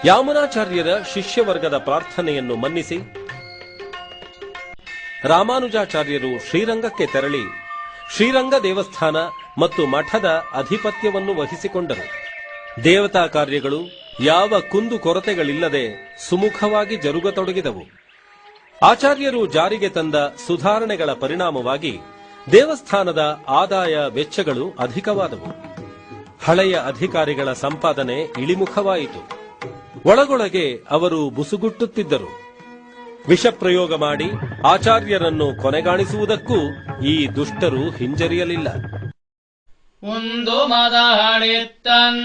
ಯಾಮುನಾಚಾರ್ಯರ ಶಿಷ್ಯವರ್ಗದ ಪ್ರಾರ್ಥನೆಯನ್ನು ಮನ್ನಿಸಿ ರಾಮಾನುಜಾಚಾರ್ಯರು ಶ್ರೀರಂಗಕ್ಕೆ ತೆರಳಿ ಶ್ರೀರಂಗ ದೇವಸ್ಥಾನ ಮತ್ತು ಮಠದ ಅಧಿಪತ್ಯವನ್ನು ವಹಿಸಿಕೊಂಡರು. ದೇವತಾ ಕಾರ್ಯಗಳು ಯಾವ ಕುಂದು ಕೊರತೆಗಳಿಲ್ಲದೆ ಸುಮುಖವಾಗಿ ಜರುಗತೊಡಗಿದವು. ಆಚಾರ್ಯರು ಜಾರಿಗೆ ತಂದ ಸುಧಾರಣೆಗಳ ಪರಿಣಾಮವಾಗಿ ದೇವಸ್ಥಾನದ ಆದಾಯ ವೆಚ್ಚಗಳು ಅಧಿಕವಾದವು. ಹಳೆಯ ಅಧಿಕಾರಿಗಳ ಸಂಪಾದನೆ ಇಳಿಮುಖವಾಯಿತು. ಒಳಗೊಳಗೆ ಅವರು ಬುಸುಗುಟ್ಟುತ್ತಿದ್ದರು. ವಿಷಪ್ರಯೋಗ ಮಾಡಿ ಆಚಾರ್ಯರನ್ನು ಕೊನೆಗಾಣಿಸುವುದಕ್ಕೂ ಈ ದುಷ್ಟರು ಹಿಂಜರಿಯಲಿಲ್ಲ. ಒಂದು ಮದಹಳಿತ್ತನ್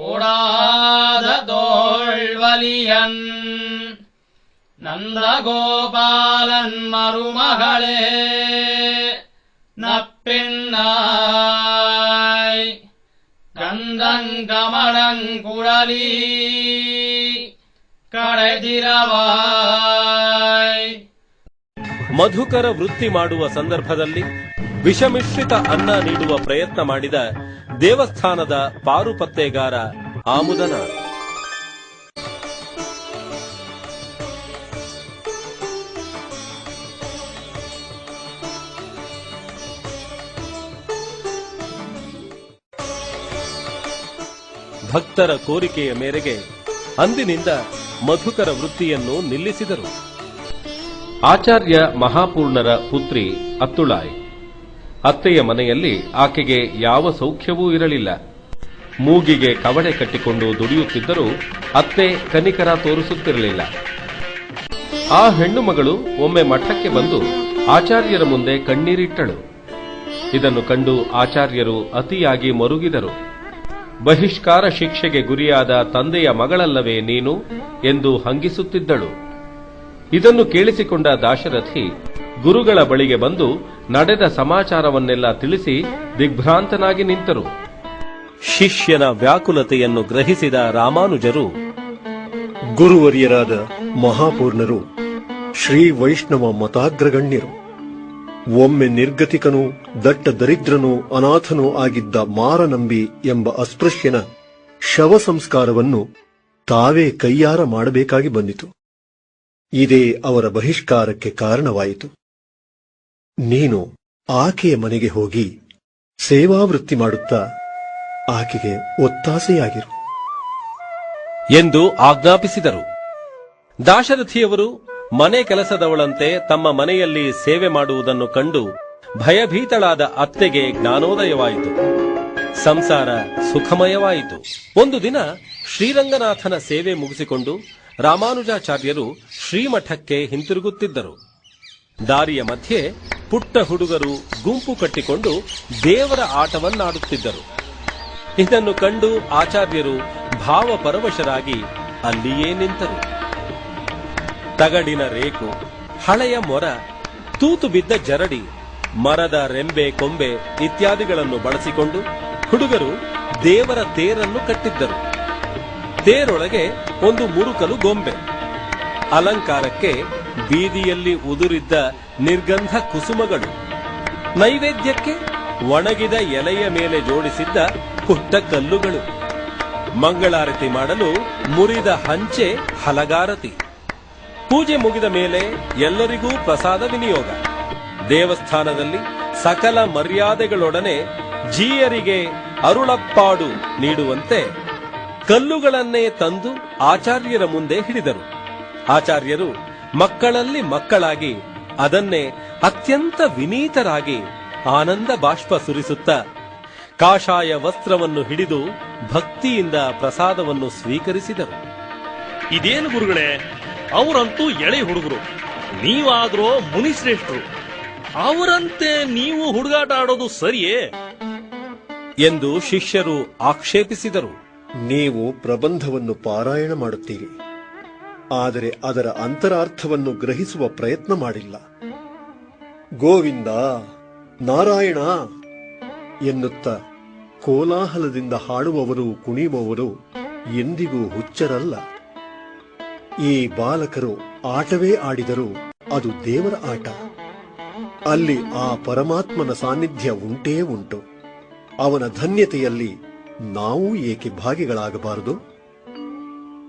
ಓಡಾದ ತೋಳ್ವಲಿಯನ್ ನಂದಗೋಪಾಲನ್ ಮರುಮಗಳೇ ನಪ್ಪೆಣ್ಣಾಯ್ கந்தங்கமணங்குழலி ಕಡೆದಿರವಾಯ್. ಮಧುಕರ ವೃತ್ತಿ ಮಾಡುವ ಸಂದರ್ಭದಲ್ಲಿ ವಿಷಮಿಶ್ರಿತ ಅನ್ನ ನೀಡುವ ಪ್ರಯತ್ನ ಮಾಡಿದ ದೇವಸ್ಥಾನದ ಪಾರುಪತ್ತೆಗಾರ ಆಮುದನ. ಭಕ್ತರ ಕೋರಿಕೆಯ ಮೇರೆಗೆ ಅಂದಿನಿಂದ ಮಧುಕರ ವೃತ್ತಿಯನ್ನು ನಿಲ್ಲಿಸಿದರು. ಆಚಾರ್ಯ ಮಹಾಪೂರ್ಣರ ಪುತ್ರಿ ಅತ್ತುಳಾಯ್. ಅತ್ತೆಯ ಮನೆಯಲ್ಲಿ ಆಕೆಗೆ ಯಾವ ಸೌಖ್ಯವೂ ಇರಲಿಲ್ಲ. ಮೂಗಿಗೆ ಕವಡೆ ಕಟ್ಟಿಕೊಂಡು ದುಡಿಯುತ್ತಿದ್ದರೂ ಅತ್ತೆ ಕನಿಕರ ತೋರಿಸುತ್ತಿರಲಿಲ್ಲ. ಆ ಹೆಣ್ಣು ಮಗಳು ಒಮ್ಮೆ ಮಠಕ್ಕೆ ಬಂದು ಆಚಾರ್ಯರ ಮುಂದೆ ಕಣ್ಣೀರಿಟ್ಟಳು. ಇದನ್ನು ಕಂಡು ಆಚಾರ್ಯರು ಅತಿಯಾಗಿ ಮರುಗಿದರು. ಬಹಿಷ್ಕಾರ ಶಿಕ್ಷೆಗೆ ಗುರಿಯಾದ ತಂದೆಯ ಮಗಳಲ್ಲವೇ ನೀನು ಎಂದು ಹಂಗಿಸುತ್ತಿದ್ದಳು. ಇದನ್ನು ಕೇಳಿಸಿಕೊಂಡ ದಾಶರಥಿ ಗುರುಗಳ ಬಳಿಗೆ ಬಂದು ನಡೆದ ಸಮಾಚಾರವನ್ನೆಲ್ಲ ತಿಳಿಸಿ ದಿಗ್ಭ್ರಾಂತನಾಗಿ ನಿಂತರು. ಶಿಷ್ಯನ ವ್ಯಾಕುಲತೆಯನ್ನು ಗ್ರಹಿಸಿದ ರಾಮಾನುಜರು, ಗುರುವರ್ಯರಾದ ಮಹಾಪೂರ್ಣರು ಶ್ರೀ ವೈಷ್ಣವ ಮತಾಗ್ರಗಣ್ಯರು. ಒಮ್ಮೆ ನಿರ್ಗತಿಕನೂ ದಟ್ಟ ದರಿದ್ರನೂ ಅನಾಥನೂ ಆಗಿದ್ದ ಮಾರನಂಬಿ ಎಂಬ ಅಸ್ಪೃಶ್ಯನ ಶವ ಸಂಸ್ಕಾರವನ್ನು ತಾವೇ ಕೈಯಾರ ಮಾಡಬೇಕಾಗಿ ಬಂದಿತು. ಇದೇ ಅವರ ಬಹಿಷ್ಕಾರಕ್ಕೆ ಕಾರಣವಾಯಿತು. ನೀನು ಆಕೆಯ ಮನೆಗೆ ಹೋಗಿ ಸೇವಾವೃತ್ತಿ ಮಾಡುತ್ತಾ ಆಕೆಗೆ ಒತ್ತಾಸೆಯಾಗಿರು ಎಂದು ಆಜ್ಞಾಪಿಸಿದರು. ದಾಶರಥಿಯವರು ಮನೆ ಕೆಲಸದವಳಂತೆ ತಮ್ಮ ಮನೆಯಲ್ಲಿ ಸೇವೆ ಮಾಡುವುದನ್ನು ಕಂಡು ಭಯಭೀತಳಾದ ಅತ್ತೆಗೆ ಜ್ಞಾನೋದಯವಾಯಿತು. ಸಂಸಾರ ಸುಖಮಯವಾಯಿತು. ಒಂದು ದಿನ ಶ್ರೀರಂಗನಾಥನ ಸೇವೆ ಮುಗಿಸಿಕೊಂಡು ರಾಮಾನುಜಾಚಾರ್ಯರು ಶ್ರೀಮಠಕ್ಕೆ ಹಿಂತಿರುಗುತ್ತಿದ್ದರು. ದಾರಿಯ ಮಧ್ಯೆ ಪುಟ್ಟ ಹುಡುಗರು ಗುಂಪು ಕಟ್ಟಿಕೊಂಡು ದೇವರ ಆಟವನ್ನಾಡುತ್ತಿದ್ದರು. ಇದನ್ನು ಕಂಡು ಆಚಾರ್ಯರು ಭಾವಪರವಶರಾಗಿ ಅಲ್ಲಿಯೇ ನಿಂತರು. ತಗಡಿನ ರೇಕು, ಹಳೆಯ ಮೊರ, ತೂತು ಬಿದ್ದ ಜರಡಿ, ಮರದ ರೆಂಬೆ ಕೊಂಬೆ ಇತ್ಯಾದಿಗಳನ್ನು ಬಳಸಿಕೊಂಡು ಹುಡುಗರು ದೇವರ ತೇರನ್ನು ಕಟ್ಟಿದ್ದರು. ತೇರೊಳಗೆ ಒಂದು ಮುರುಕಲು ಗೊಂಬೆ, ಅಲಂಕಾರಕ್ಕೆ ಬೀದಿಯಲ್ಲಿ ಉದುರಿದ್ದ ನಿರ್ಗಂಧ ಕುಸುಮಗಳು, ನೈವೇದ್ಯಕ್ಕೆ ಒಣಗಿದ ಎಲೆಯ ಮೇಲೆ ಜೋಡಿಸಿದ್ದ ಪುಟ್ಟ ಕಲ್ಲುಗಳು, ಮಂಗಳಾರತಿ ಮಾಡಲು ಮುರಿದ ಹಂಚೆ ಹಲಗಾರತಿ. ಪೂಜೆ ಮುಗಿದ ಮೇಲೆ ಎಲ್ಲರಿಗೂ ಪ್ರಸಾದ ವಿನಿಯೋಗ. ದೇವಸ್ಥಾನದಲ್ಲಿ ಸಕಲ ಮರ್ಯಾದೆಗಳೊಡನೆ ಜೀಯರಿಗೆ ಅರುಳಪ್ಪಾಡು ನೀಡುವಂತೆ ಕಲ್ಲುಗಳನ್ನೇ ತಂದು ಆಚಾರ್ಯರ ಮುಂದೆ ಹಿಡಿದರು. ಆಚಾರ್ಯರು ಮಕ್ಕಳಲ್ಲಿ ಮಕ್ಕಳಾಗಿ ಅದನ್ನೇ ಅತ್ಯಂತ ವಿನೀತರಾಗಿ ಆನಂದ ಬಾಷ್ಪ ಸುರಿಸುತ್ತಾ ಕಾಷಾಯ ವಸ್ತ್ರವನ್ನು ಹಿಡಿದು ಭಕ್ತಿಯಿಂದ ಪ್ರಸಾದವನ್ನು ಸ್ವೀಕರಿಸಿದರು. ಇದೇನು ಗುರುಗಳೇ, ಅವರಂತೂ ಎಳೆ ಹುಡುಗರು, ನೀವಾದ್ರೂ ಮುನಿಶ್ರೇಷ್ಠರು, ಅವರಂತೆ ನೀವು ಹುಡುಗಾಟ ಆಡೋದು ಸರಿಯೇ ಎಂದು ಶಿಷ್ಯರು ಆಕ್ಷೇಪಿಸಿದರು. ನೀವು ಪ್ರಬಂಧವನ್ನು ಪಾರಾಯಣ ಮಾಡುತ್ತೀರಿ, ಆದರೆ ಅದರ ಅಂತರಾರ್ಥವನ್ನು ಗ್ರಹಿಸುವ ಪ್ರಯತ್ನ ಮಾಡಿಲ್ಲ. ಗೋವಿಂದ ನಾರಾಯಣ ಎನ್ನುತ್ತಾ ಕೋಲಾಹಲದಿಂದ ಹಾಡುವವರು ಕುಣಿಯುವವರು ಎಂದಿಗೂ ಹುಚ್ಚರಲ್ಲ. ಈ ಬಾಲಕರು ಆಟವೇ ಆಡಿದರೂ ಅದು ದೇವರ ಆಟ. ಅಲ್ಲಿ ಆ ಪರಮಾತ್ಮನ ಸಾನ್ನಿಧ್ಯ ಉಂಟೇ ಉಂಟು. ಅವನ ಧನ್ಯತೆಯಲ್ಲಿ ನಾವು ಏಕೆ ಭಾಗಿಗಳಾಗಬಾರದು?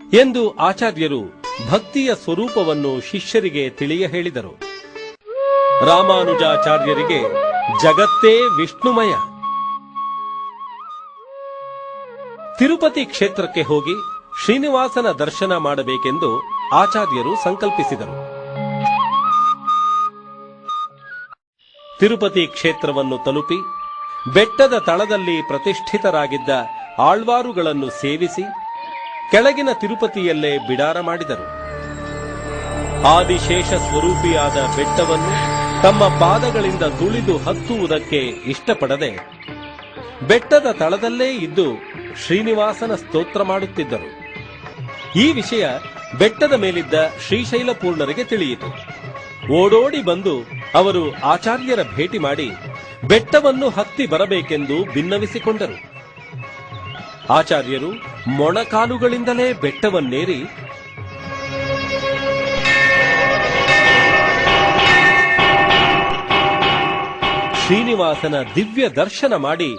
ಎಂದು ಆಚಾರ್ಯರು ಭಕ್ತಿಯ ಸ್ವರೂಪವನ್ನು ಶಿಷ್ಯರಿಗೆ ತಿಳಿಯ ಹೇಳಿದರು. ರಾಮಾನುಜಾಚಾರ್ಯರಿಗೆ ಜಗತ್ತೇ ವಿಷ್ಣುಮಯ. ತಿರುಪತಿ ಕ್ಷೇತ್ರಕ್ಕೆ ಹೋಗಿ ಶ್ರೀನಿವಾಸನ ದರ್ಶನ ಮಾಡಬೇಕೆಂದು ಆಚಾರ್ಯರು ಸಂಕಲ್ಪಿಸಿದರು. ತಿರುಪತಿ ಕ್ಷೇತ್ರವನ್ನು ತಲುಪಿ ಬೆಟ್ಟದ ತಳದಲ್ಲಿ ಪ್ರತಿಷ್ಠಿತರಾಗಿದ್ದ ಆಳ್ವಾರುಗಳನ್ನು ಸೇವಿಸಿ ಕೆಳಗಿನ ತಿರುಪತಿಯಲ್ಲೇ ಬಿಡಾರ ಮಾಡಿದರು. ಆದಿಶೇಷ ಸ್ವರೂಪಿಯಾದ ಬೆಟ್ಟವನ್ನು ತಮ್ಮ ಪಾದಗಳಿಂದ ತುಳಿದು ಹತ್ತುವುದಕ್ಕೆ ಇಷ್ಟಪಡದೆ ಬೆಟ್ಟದ ತಳದಲ್ಲೇ ಇದ್ದು ಶ್ರೀನಿವಾಸನ ಸ್ತೋತ್ರ ಮಾಡುತ್ತಿದ್ದರು. ಈ ವಿಷಯ ಬೆಟ್ಟದ ಮೇಲಿದ್ದ ಶ್ರೀಶೈಲಪೂರ್ಣರಿಗೆ ತಿಳಿಯಿತು. ಓಡೋಡಿ ಬಂದು ಅವರು ಆಚಾರ್ಯರ ಭೇಟಿ ಮಾಡಿ ಬೆಟ್ಟವನ್ನು ಹತ್ತಿ ಬರಬೇಕೆಂದು ಭಿನ್ನವಿಸಿಕೊಂಡರು. ಆಚಾರ್ಯರು ಮೊಣಕಾಲುಗಳಿಂದಲೇ ಬೆಟ್ಟವನ್ನೇರಿ ಶ್ರೀನಿವಾಸನ ದಿವ್ಯ ದರ್ಶನ ಮಾಡಿ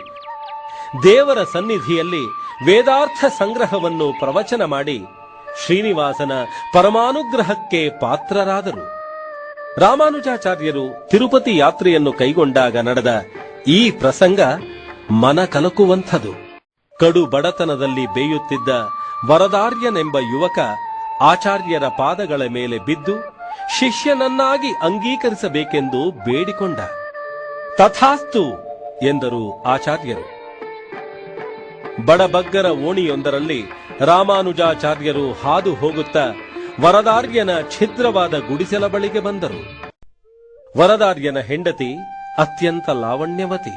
ದೇವರ ಸನ್ನಿಧಿಯಲ್ಲಿ ವೇದಾರ್ಥ ಸಂಗ್ರಹವನ್ನು ಪ್ರವಚನ ಮಾಡಿ ಶ್ರೀನಿವಾಸನ ಪರಮಾನುಗ್ರಹಕ್ಕೆ ಪಾತ್ರರಾದರು. ರಾಮಾನುಜಾಚಾರ್ಯರು ತಿರುಪತಿ ಯಾತ್ರೆಯನ್ನು ಕೈಗೊಂಡಾಗ ನಡೆದ ಈ ಪ್ರಸಂಗ ಮನ ಕಲಕುವಂಥದು. ಕಡು ಬಡತನದಲ್ಲಿ ಬೇಯುತ್ತಿದ್ದ ವರದಾರ್ಯನೆಂಬ ಯುವಕ ಆಚಾರ್ಯರ ಪಾದಗಳ ಮೇಲೆ ಬಿದ್ದು ಶಿಷ್ಯನನ್ನಾಗಿ ಅಂಗೀಕರಿಸಬೇಕೆಂದು ಬೇಡಿಕೊಂಡ. ತಥಾಸ್ತು ಎಂದರು ಆಚಾರ್ಯರು. ಬಡಬಗ್ಗರ ಓಣಿಯೊಂದರಲ್ಲಿ ರಾಮಾನುಜಾಚಾರ್ಯರು ಹಾದು ಹೋಗುತ್ತಾ ವರದಾರ್ಯನ ಛಿದ್ರವಾದ ಗುಡಿಸಲ ಬಳಿಗೆ ಬಂದರು. ವರದಾರ್ಯನ ಹೆಂಡತಿ ಅತ್ಯಂತ ಲಾವಣ್ಯವತಿ.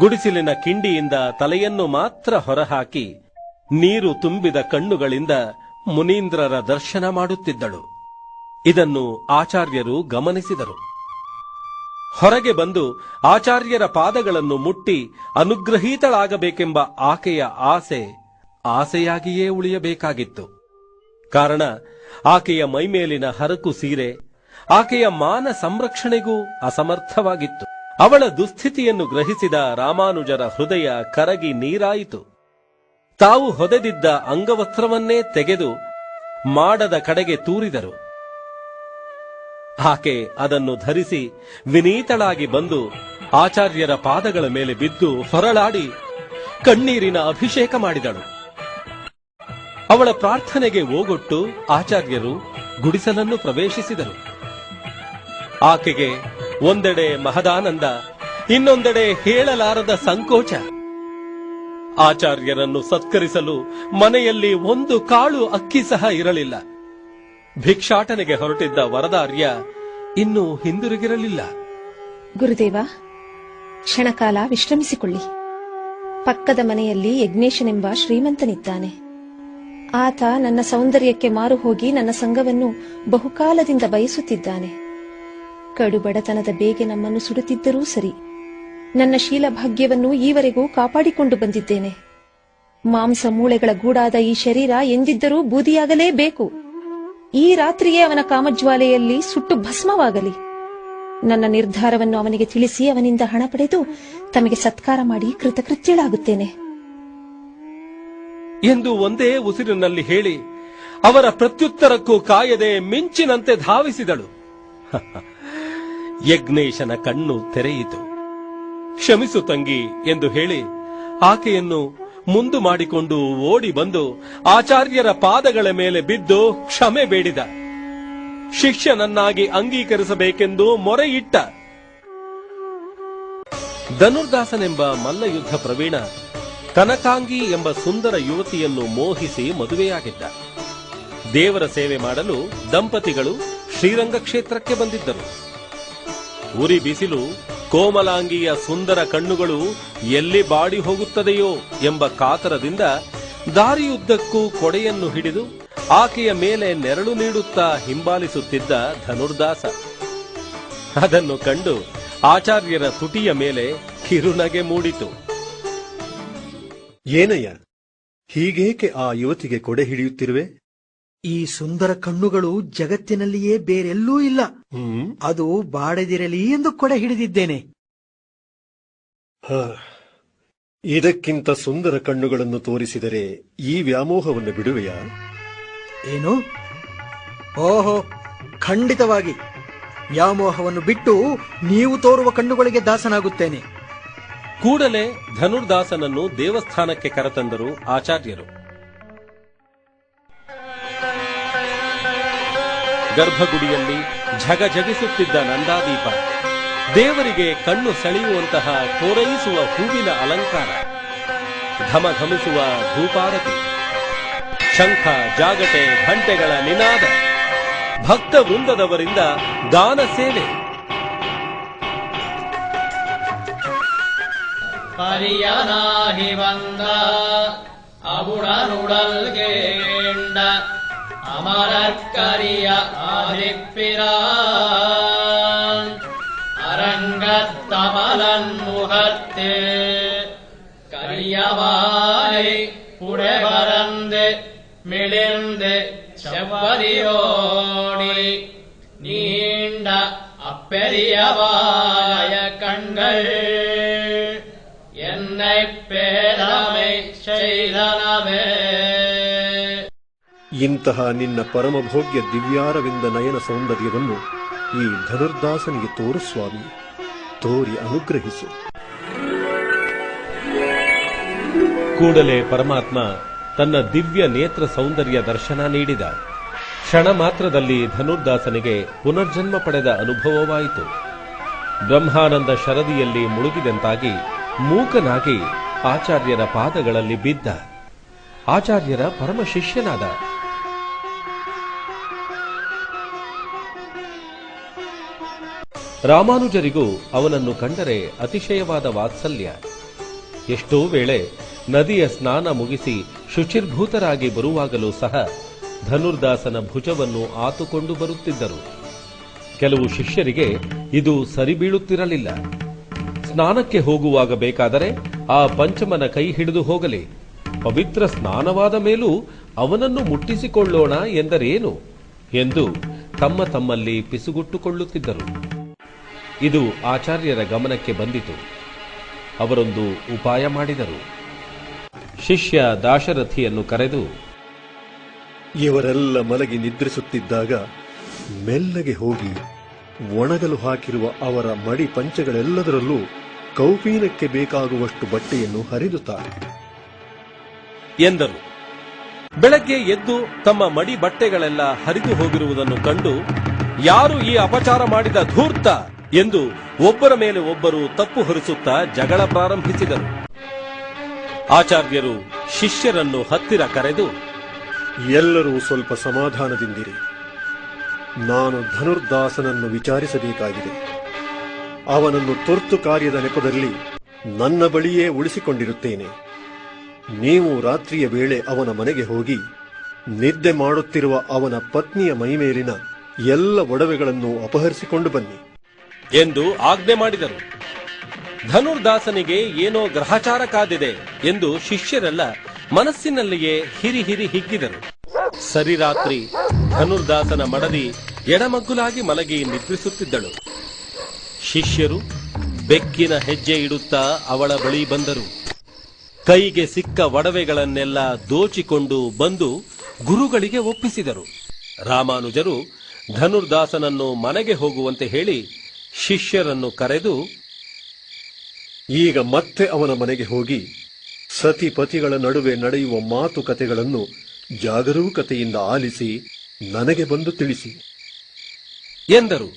ಗುಡಿಸಲಿನ ಕಿಂಡಿಯಿಂದ ತಲೆಯನ್ನು ಮಾತ್ರ ಹೊರಹಾಕಿ ನೀರು ತುಂಬಿದ ಕಣ್ಣುಗಳಿಂದ ಮುನೀಂದ್ರರ ದರ್ಶನ ಮಾಡುತ್ತಿದ್ದಳು. ಇದನ್ನು ಆಚಾರ್ಯರು ಗಮನಿಸಿದರು. ಹೊರಗೆ ಬಂದು ಆಚಾರ್ಯರ ಪಾದಗಳನ್ನು ಮುಟ್ಟಿ ಅನುಗ್ರಹೀತಳಾಗಬೇಕೆಂಬ ಆಕೆಯ ಆಸೆಯಾಗಿಯೇ ಉಳಿಯಬೇಕಾಗಿತ್ತು. ಕಾರಣ ಆಕೆಯ ಮೈಮೇಲಿನ ಹರಕು ಸೀರೆ ಆಕೆಯ ಮಾನ ಸಂರಕ್ಷಣೆಗೂ ಅಸಮರ್ಥವಾಗಿತ್ತು. ಅವಳ ದುಸ್ಥಿತಿಯನ್ನು ಗ್ರಹಿಸಿದ ರಾಮಾನುಜರ ಹೃದಯ ಕರಗಿ ನೀರಾಯಿತು. ತಾವು ಹೊದೆದಿದ್ದ ಅಂಗವಸ್ತ್ರವನ್ನೇ ತೆಗೆದು ಮಾಡದ ಕಡೆಗೆ ತೂರಿದರು. ಆಕೆ ಅದನ್ನು ಧರಿಸಿ ವಿನೀತಳಾಗಿ ಬಂದು ಆಚಾರ್ಯರ ಪಾದಗಳ ಮೇಲೆ ಬಿದ್ದು ಹೊರಳಾಡಿ ಕಣ್ಣೀರಿನ ಅಭಿಷೇಕ ಮಾಡಿದಳು. ಅವಳ ಪ್ರಾರ್ಥನೆಗೆ ಓಗೊಟ್ಟು ಆಚಾರ್ಯರು ಗುಡಿಸಲನ್ನು ಪ್ರವೇಶಿಸಿದರು. ಆಕೆಗೆ ಒಂದೆಡೆ ಮಹದಾನಂದ, ಇನ್ನೊಂದೆಡೆ ಹೇಳಲಾರದ ಸಂಕೋಚ. ಆಚಾರ್ಯರನ್ನು ಸತ್ಕರಿಸಲು ಮನೆಯಲ್ಲಿ ಒಂದು ಕಾಳು ಅಕ್ಕಿ ಸಹ ಇರಲಿಲ್ಲ. ಭಿಕ್ಷಾಟನೆಗೆ ಹೊರಟಿದ್ದ ವರದಾರ್ಯ ಇನ್ನೂ ಹಿಂದಿರುಗಿರಲಿಲ್ಲ. ಗುರುದೇವ, ಕ್ಷಣಕಾಲ ವಿಶ್ರಮಿಸಿಕೊಳ್ಳಿ. ಪಕ್ಕದ ಮನೆಯಲ್ಲಿ ಯಜ್ಞೇಶನೆಂಬ ಶ್ರೀಮಂತನಿದ್ದಾನೆ. ಆತ ನನ್ನ ಸೌಂದರ್ಯಕ್ಕೆ ಮಾರು ಹೋಗಿ ನನ್ನ ಸಂಗವನ್ನು ಬಹುಕಾಲದಿಂದ ಬಯಸುತ್ತಿದ್ದಾನೆ. ಕಡು ಬಡತನದ ಬೇಗೆ ನಮ್ಮನ್ನು ಸುಡುತ್ತಿದ್ದರೂ ಸರಿ, ನನ್ನ ಶೀಲಭಾಗ್ಯವನ್ನು ಈವರೆಗೂ ಕಾಪಾಡಿಕೊಂಡು ಬಂದಿದ್ದೇನೆ. ಮಾಂಸ ಮೂಳೆಗಳ ಗೂಡಾದ ಈ ಶರೀರ ಎಂದಿದ್ದರೂ ಬೂದಿಯಾಗಲೇಬೇಕು. ಈ ರಾತ್ರಿಯೇ ಅವನ ಕಾಮಜ್ವಾಲೆಯಲ್ಲಿ ಸುಟ್ಟು ಭಸ್ಮವಾಗಲಿ. ನನ್ನ ನಿರ್ಧಾರವನ್ನು ಅವನಿಗೆ ತಿಳಿಸಿ ಅವನಿಂದ ಹಣ ಪಡೆದು ತಮಗೆ ಸತ್ಕಾರ ಮಾಡಿ ಕೃತಕೃತ್ಯಳಾಗುತ್ತೇನೆ ಎಂದು ಒಂದೇ ಉಸಿರಿನಲ್ಲಿ ಹೇಳಿ ಅವರ ಪ್ರತ್ಯುತ್ತರಕ್ಕೂ ಕಾಯದೆ ಮಿಂಚಿನಂತೆ ಧಾವಿಸಿದಳು. ಯಜ್ಞೇಶನ ಕಣ್ಣು ತೆರೆಯಿತು. ಕ್ಷಮಿಸು ತಂಗಿ ಎಂದು ಹೇಳಿ ಆಕೆಯನ್ನು ಮುಂದು ಮಾಡಿಕೊಂಡು ಓಡಿ ಬಂದು ಆಚಾರ್ಯರ ಪಾದಗಳ ಮೇಲೆ ಬಿದ್ದು ಕ್ಷಮೆ ಬೇಡಿದ. ಶಿಷ್ಯನನ್ನಾಗಿ ಅಂಗೀಕರಿಸಬೇಕೆಂದು ಮೊರೆಯಿಟ್ಟ. ಧನುರ್ದಾಸನೆಂಬ ಮಲ್ಲಯುದ್ಧ ಪ್ರವೀಣ ಕನಕಾಂಗಿ ಎಂಬ ಸುಂದರ ಯುವತಿಯನ್ನು ಮೋಹಿಸಿ ಮದುವೆಯಾಗಿದ್ದ. ದೇವರ ಸೇವೆ ಮಾಡಲು ದಂಪತಿಗಳು ಶ್ರೀರಂಗ ಕ್ಷೇತ್ರಕ್ಕೆ ಬಂದಿದ್ದರು. ಉರಿ ಬಿಸಿಲು ಕೋಮಲಾಂಗಿಯ ಸುಂದರ ಕಣ್ಣುಗಳು ಎಲ್ಲಿ ಬಾಡಿ ಹೋಗುತ್ತದೆಯೋ ಎಂಬ ಕಾತರದಿಂದ ದಾರಿಯುದ್ದಕ್ಕೂ ಕೊಡೆಯನ್ನು ಹಿಡಿದು ಆಕೆಯ ಮೇಲೆ ನೆರಳು ನೀಡುತ್ತಾ ಹಿಂಬಾಲಿಸುತ್ತಿದ್ದ ಧನುರ್ದಾಸ. ಅದನ್ನು ಕಂಡು ಆಚಾರ್ಯರ ತುಟಿಯ ಮೇಲೆ ಕಿರುನಗೆ ಮೂಡಿತು. ಏನಯ್ಯ, ಹೀಗೇಕೆ ಆ ಯುವತಿಗೆ ಕೊಡೆ ಹಿಡಿಯುತ್ತಿರುವೆ? ಈ ಸುಂದರ ಕಣ್ಣುಗಳು ಜಗತ್ತಿನಲ್ಲಿಯೇ ಬೇರೆಲ್ಲೂ ಇಲ್ಲ. ಅದು ಬಾಡದಿರಲಿ ಎಂದು ಕೊಡೆ ಹಿಡಿದಿದ್ದೇನೆ. ಇದಕ್ಕಿಂತ ಸುಂದರ ಕಣ್ಣುಗಳನ್ನು ತೋರಿಸಿದರೆ ಈ ವ್ಯಾಮೋಹವನ್ನು ಬಿಡುವೆಯಾ? ಏನು? ಓಹೋ, ಖಂಡಿತವಾಗಿ ವ್ಯಾಮೋಹವನ್ನು ಬಿಟ್ಟು ನೀವು ತೋರುವ ಕಣ್ಣುಗಳಿಗೆ ದಾಸನಾಗುತ್ತೇನೆ. ಕೂಡಲೇ ಧನುರ್ದಾಸನನ್ನು ದೇವಸ್ಥಾನಕ್ಕೆ ಕರೆತಂದರು ಆಚಾರ್ಯರು. ಗರ್ಭಗುಡಿಯಲ್ಲಿ ಝಗಝಗಿಸುತ್ತಿದ್ದ ನಂದಾದೀಪ, ದೇವರಿಗೆ ಕಣ್ಣು ಸೆಳೆಯುವಂತಹ ಕೋರೈಸುವ ಹೂವಿನ ಅಲಂಕಾರ, ಘಮಘಮಿಸುವ ಧೂಪಾರತಿ, ಶಂಖ ಜಾಗಟೆ ಘಂಟೆಗಳ ನಿನಾದ, ಭಕ್ತ ವೃಂದದವರಿಂದ ದಾನ ಸೇವೆ. ಪರಿಯನಾಹಿ ಬಂದ ಅಬುಡನುಡಲ್ಗೇಂಡ ಅಮರಕ್ಕರಿಯ ಆದಿಪ್ಪಿರಾನ್ அரங்கத்தமலன் முகத்தே கரியவாய் புடை பறந்து மிளிர்ந்து செவ்வரியோடி நீண்ட அப்பெரியவாய கண்கள் என்னை பேதமை செய்தனவே. ಇಂತಹ ನಿನ್ನ ಪರಮಭೋಗ್ಯ ದಿವ್ಯಾರವಿಂದ ನಯನ ಸೌಂದರ್ಯವನ್ನು ಈ ಧನುರ್ದಾಸನಿಗೆ ತೋರು ಸ್ವಾಮಿ, ತೋರಿ ಅನುಗ್ರಹಿಸು. ಕೂಡಲೇ ಪರಮಾತ್ಮ ತನ್ನ ದಿವ್ಯ ನೇತ್ರ ಸೌಂದರ್ಯ ದರ್ಶನ ನೀಡಿದ. ಕ್ಷಣ ಮಾತ್ರದಲ್ಲಿ ಧನುರ್ದಾಸನಿಗೆ ಪುನರ್ಜನ್ಮ ಪಡೆದ ಅನುಭವವಾಯಿತು. ಬ್ರಹ್ಮಾನಂದ ಶರದಿಯಲ್ಲಿ ಮುಳುಗಿದಂತಾಗಿ ಮೂಕನಾಗಿ ಆಚಾರ್ಯರ ಪಾದಗಳಲ್ಲಿ ಬಿದ್ದ. ಆಚಾರ್ಯರ ಪರಮ ಶಿಷ್ಯನಾದ. ರಾಮಾನುಜರಿಗೂ ಅವನನ್ನು ಕಂಡರೆ ಅತಿಶಯವಾದ ವಾತ್ಸಲ್ಯ. ಎಷ್ಟೋ ವೇಳೆ ನದಿಯ ಸ್ನಾನ ಮುಗಿಸಿ ಶುಚಿರ್ಭೂತರಾಗಿ ಬರುವಾಗಲೂ ಸಹ ಧನುರ್ದಾಸನ ಭುಜವನ್ನು ಆತುಕೊಂಡು ಬರುತ್ತಿದ್ದರು. ಕೆಲವು ಶಿಷ್ಯರಿಗೆ ಇದು ಸರಿಬೀಳುತ್ತಿರಲಿಲ್ಲ. ಸ್ನಾನಕ್ಕೆ ಹೋಗುವಾಗ ಬೇಕಾದರೆ ಆ ಪಂಚಮನ ಕೈ ಹಿಡಿದು ಹೋಗಲಿ, ಪವಿತ್ರ ಸ್ನಾನವಾದ ಮೇಲೂ ಅವನನ್ನು ಮುಟ್ಟಿಸಿಕೊಳ್ಳೋಣ ಎಂದರೇನು ಎಂದು ತಮ್ಮ ತಮ್ಮಲ್ಲಿ ಪಿಸುಗುಟ್ಟುಕೊಳ್ಳುತ್ತಿದ್ದರು. ಇದು ಆಚಾರ್ಯರ ಗಮನಕ್ಕೆ ಬಂದಿತು. ಅವರೊಂದು ಉಪಾಯ ಮಾಡಿದರು. ಶಿಷ್ಯ ದಾಶರಥಿಯನ್ನು ಕರೆದು, ಇವರೆಲ್ಲ ಮಲಗಿ ನಿದ್ರಿಸುತ್ತಿದ್ದಾಗ ಮೆಲ್ಲಗೆ ಹೋಗಿ ಒಣಗಲು ಹಾಕಿರುವ ಅವರ ಮಡಿ ಪಂಚಗಳೆಲ್ಲದರಲ್ಲೂ ಕೌಪೀನಕ್ಕೆ ಬೇಕಾಗುವಷ್ಟು ಬಟ್ಟೆಯನ್ನು ಹರಿದುತ್ತಾರೆ ಎಂದರು. ಬೆಳಗ್ಗೆ ಎದ್ದು ತಮ್ಮ ಮಡಿ ಬಟ್ಟೆಗಳೆಲ್ಲ ಹರಿದು ಹೋಗಿರುವುದನ್ನು ಕಂಡು, ಯಾರು ಈ ಅಪಚಾರ ಮಾಡಿದ ಧೂರ್ತ ಎಂದು ಒಬ್ಬರ ಮೇಲೆ ಒಬ್ಬರು ತಪ್ಪು ಹೊರಿಸುತ್ತಾ ಜಗಳ ಪ್ರಾರಂಭಿಸಿದರು. ಆಚಾರ್ಯರು ಶಿಷ್ಯರನ್ನು ಹತ್ತಿರ ಕರೆದು, ಎಲ್ಲರೂ ಸ್ವಲ್ಪ ಸಮಾಧಾನದಿಂದಿರಿ. ನಾನು ಧನುರ್ದಾಸನನ್ನು ವಿಚಾರಿಸಬೇಕಾಗಿದೆ. ಅವನನ್ನು ತುರ್ತು ಕಾರ್ಯದ ನೆಪದಲ್ಲಿ ನನ್ನ ಬಳಿಯೇ ಉಳಿಸಿಕೊಂಡಿರುತ್ತೇನೆ. ನೀವು ರಾತ್ರಿಯ ವೇಳೆ ಅವನ ಮನೆಗೆ ಹೋಗಿ ನಿದ್ದೆ ಮಾಡುತ್ತಿರುವ ಅವನ ಪತ್ನಿಯ ಮೈಮೇಲಿನ ಎಲ್ಲ ಒಡವೆಗಳನ್ನು ಅಪಹರಿಸಿಕೊಂಡು ಬನ್ನಿ ಎಂದು ಆಜ್ಞೆ ಮಾಡಿದರು. ಧನುರ್ದಾಸನಿಗೆ ಏನೋ ಗ್ರಹಚಾರ ಕಾದಿದೆ ಎಂದು ಶಿಷ್ಯರೆಲ್ಲ ಮನಸ್ಸಿನಲ್ಲಿಯೇ ಹಿರಿ ಹಿಗ್ಗಿದರು. ಸರಿರಾತ್ರಿ ಧನುರ್ದಾಸನ ಮಡದಿ ಎಡಮಗ್ಗುಲಾಗಿ ಮಲಗಿ ನಿದ್ರಿಸುತ್ತಿದ್ದಳು. ಶಿಷ್ಯರು ಬೆಕ್ಕಿನ ಹೆಜ್ಜೆ ಇಡುತ್ತಾ ಅವಳ ಬಳಿ ಬಂದರು. ಕೈಗೆ ಸಿಕ್ಕ ಒಡವೆಗಳನ್ನೆಲ್ಲ ದೋಚಿಕೊಂಡು ಬಂದು ಗುರುಗಳಿಗೆ ಒಪ್ಪಿಸಿದರು. ರಾಮಾನುಜರು ಧನುರ್ದಾಸನನ್ನು ಮನೆಗೆ ಹೋಗುವಂತೆ ಹೇಳಿ ಶಿಷ್ಯರನ್ನು ಕರೆದು, ಈಗ ಮತ್ತೆ ಅವನ ಮನೆಗೆ ಹೋಗಿ ಸತಿಪತಿಗಳ ನಡುವೆ ನಡೆಯುವ ಮಾತುಕತೆಗಳನ್ನು ಜಾಗರೂಕತೆಯಿಂದ ಆಲಿಸಿ ನನಗೆ ಬಂದು ತಿಳಿಸಿ ಎಂದರು.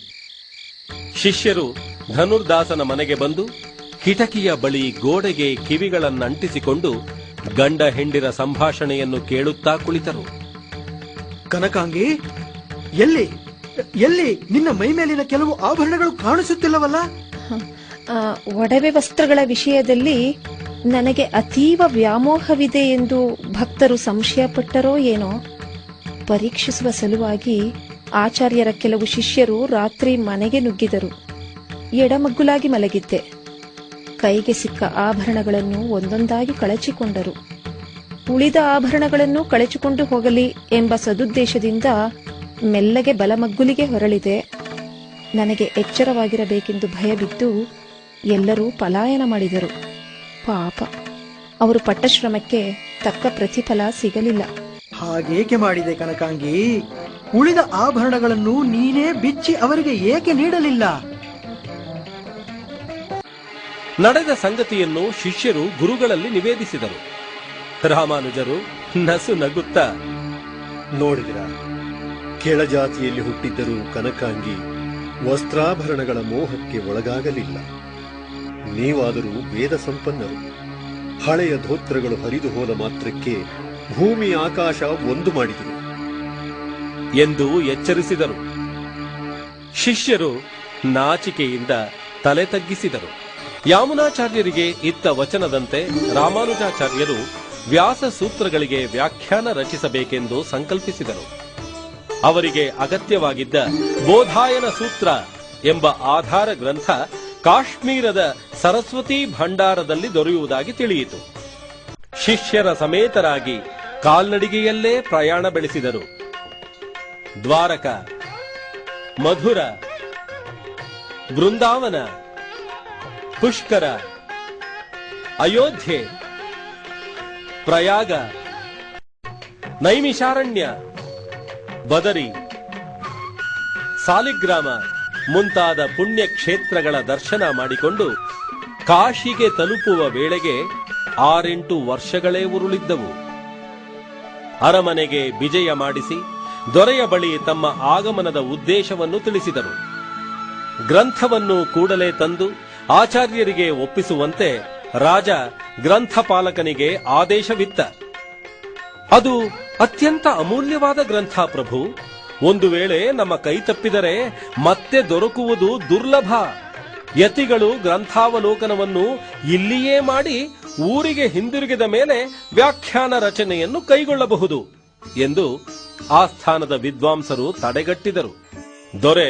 ಶಿಷ್ಯರು ಧನುರ್ದಾಸನ ಮನೆಗೆ ಬಂದು ಕಿಟಕಿಯ ಬಳಿ ಗೋಡೆಗೆ ಕಿವಿಗಳನ್ನಂಟಿಸಿಕೊಂಡು ಗಂಡ ಹೆಂಡಿರ ಸಂಭಾಷಣೆಯನ್ನು ಕೇಳುತ್ತಾ ಕುಳಿತರು. ಕನಕಾಂಗಿ, ಎಲ್ಲಿ ಎಲ್ಲಿ ನಿನ್ನ ಮೈಮೇಲಿನ ಕೆಲವು ಆಭರಣಗಳು ಕಾಣಿಸುತ್ತಿಲ್ಲವಲ್ಲ? ಒಡವೆ ವಸ್ತ್ರಗಳ ವಿಷಯದಲ್ಲಿ ನನಗೆ ಅತೀವ ವ್ಯಾಮೋಹವಿದೆ ಎಂದು ಭಕ್ತರು ಸಂಶಯಪಟ್ಟರೋ ಏನೋ. ಪರೀಕ್ಷಿಸುವ ಸಲುವಾಗಿ ಆಚಾರ್ಯರ ಕೆಲವು ಶಿಷ್ಯರು ರಾತ್ರಿ ಮನೆಗೆ ನುಗ್ಗಿದರು. ಎಡಮಗ್ಗುಲಾಗಿ ಮಲಗಿದ್ದೆ. ಕೈಗೆ ಸಿಕ್ಕ ಆಭರಣಗಳನ್ನು ಒಂದೊಂದಾಗಿ ಕಳಚಿಕೊಂಡರು. ಉಳಿದ ಆಭರಣಗಳನ್ನು ಕಳಚಿಕೊಂಡು ಹೋಗಲಿ ಎಂಬ ಸದುದ್ದೇಶದಿಂದ ಮೆಲ್ಲಗೆ ಬಲಮಗ್ಗುಲಿಗೆ ಹೊರಳಿದೆ. ನನಗೆ ಎಚ್ಚರವಾಗಿರಬೇಕೆಂದು ಭಯಬಿದ್ದು ಎಲ್ಲರೂ ಪಲಾಯನ ಮಾಡಿದರು. ಪಾಪ, ಅವರು ಪಟ್ಟ ಶ್ರಮಕ್ಕೆ ತಕ್ಕ ಪ್ರತಿಫಲ ಸಿಗಲಿಲ್ಲ. ಹಾಗೇಕೆ ಮಾಡಿದೆ ಕನಕಾಂಗಿ? ಉಳಿದ ಆಭರಣಗಳನ್ನು ನೀನೇ ಬಿಚ್ಚಿ ಅವರಿಗೆ ಏಕೆ ನೀಡಲಿಲ್ಲ? ನಡೆದ ಸಂಗತಿಯನ್ನು ಶಿಷ್ಯರು ಗುರುಗಳಲ್ಲಿ ನಿವೇದಿಸಿದರು. ರಾಮಾನುಜರು ನಸು ನಗುತ್ತಾ, ನೋಡಿದಿರ, ಕೆಳಜಾತಿಯಲ್ಲಿ ಹುಟ್ಟಿದ್ದರೂ ಕನಕಾಂಗಿ ವಸ್ತ್ರಾಭರಣಗಳ ಮೋಹಕ್ಕೆ ಒಳಗಾಗಲಿಲ್ಲ. ನೀವಾದರೂ ವೇದ ಸಂಪನ್ನರು. ಹಳೆಯ ಧೋತ್ರಗಳು ಹರಿದು ಹೋದ ಮಾತ್ರಕ್ಕೆ ಭೂಮಿ ಆಕಾಶ ಒಂದು ಮಾಡಿದರು ಎಂದು ಎಚ್ಚರಿಸಿದರು. ಶಿಷ್ಯರು ನಾಚಿಕೆಯಿಂದ ತಲೆ ತಗ್ಗಿಸಿದರು. ಯಾಮುನಾಚಾರ್ಯರಿಗೆ ಇತ್ತ ವಚನದಂತೆ ರಾಮಾನುಜಾಚಾರ್ಯರು ವ್ಯಾಸ ಸೂತ್ರಗಳಿಗೆ ವ್ಯಾಖ್ಯಾನ ರಚಿಸಬೇಕೆಂದು ಸಂಕಲ್ಪಿಸಿದರು. ಅವರಿಗೆ ಅಗತ್ಯವಾಗಿದ್ದ ಬೋಧಾಯನ ಸೂತ್ರ ಎಂಬ ಆಧಾರ ಗ್ರಂಥ ಕಾಶ್ಮೀರದ ಸರಸ್ವತಿ ಭಂಡಾರದಲ್ಲಿ ದೊರೆಯುವುದಾಗಿ ತಿಳಿಯಿತು. ಶಿಷ್ಯರ ಸಮೇತರಾಗಿ ಕಾಲ್ನಡಿಗೆಯಲ್ಲೇ ಪ್ರಯಾಣ ಬೆಳೆಸಿದರು. ದ್ವಾರಕ, ಮಧುರ, ಬೃಂದಾವನ, ಪುಷ್ಕರ, ಅಯೋಧ್ಯೆ, ಪ್ರಯಾಗ, ನೈಮಿಷಾರಣ್ಯ, ಬದರಿ, ಸಾಲಿಗ್ರಾಮ ಮುಂತಾದ ಪುಣ್ಯ ಕ್ಷೇತ್ರಗಳ ದರ್ಶನ ಮಾಡಿಕೊಂಡು ಕಾಶಿಗೆ ತಲುಪುವ ವೇಳೆಗೆ 6-8 ವರ್ಷಗಳೇ ಉರುಳಿದ್ದವು. ಅರಮನೆಗೆ ವಿಜಯ ಮಾಡಿಸಿ ದೊರೆಯ ಬಳಿ ತಮ್ಮ ಆಗಮನದ ಉದ್ದೇಶವನ್ನು ತಿಳಿಸಿದರು. ಗ್ರಂಥವನ್ನು ಕೂಡಲೇ ತಂದು ಆಚಾರ್ಯರಿಗೆ ಒಪ್ಪಿಸುವಂತೆ ರಾಜ ಗ್ರಂಥಪಾಲಕನಿಗೆ ಆದೇಶವಿತ್ತ. ಅದು ಅತ್ಯಂತ ಅಮೂಲ್ಯವಾದ ಗ್ರಂಥ ಪ್ರಭು. ಒಂದು ವೇಳೆ ನಮ್ಮ ಕೈ ತಪ್ಪಿದರೆ ಮತ್ತೆ ದೊರಕುವುದು ದುರ್ಲಭ. ಯತಿಗಳು ಗ್ರಂಥಾವಲೋಕನವನ್ನು ಇಲ್ಲಿಯೇ ಮಾಡಿ ಊರಿಗೆ ಹಿಂದಿರುಗಿದ ಮೇಲೆ ವ್ಯಾಖ್ಯಾನ ರಚನೆಯನ್ನು ಕೈಗೊಳ್ಳಬಹುದು ಎಂದು ಆಸ್ಥಾನದ ವಿದ್ವಾಂಸರು ತಡೆಗಟ್ಟಿದರು. ದೊರೆ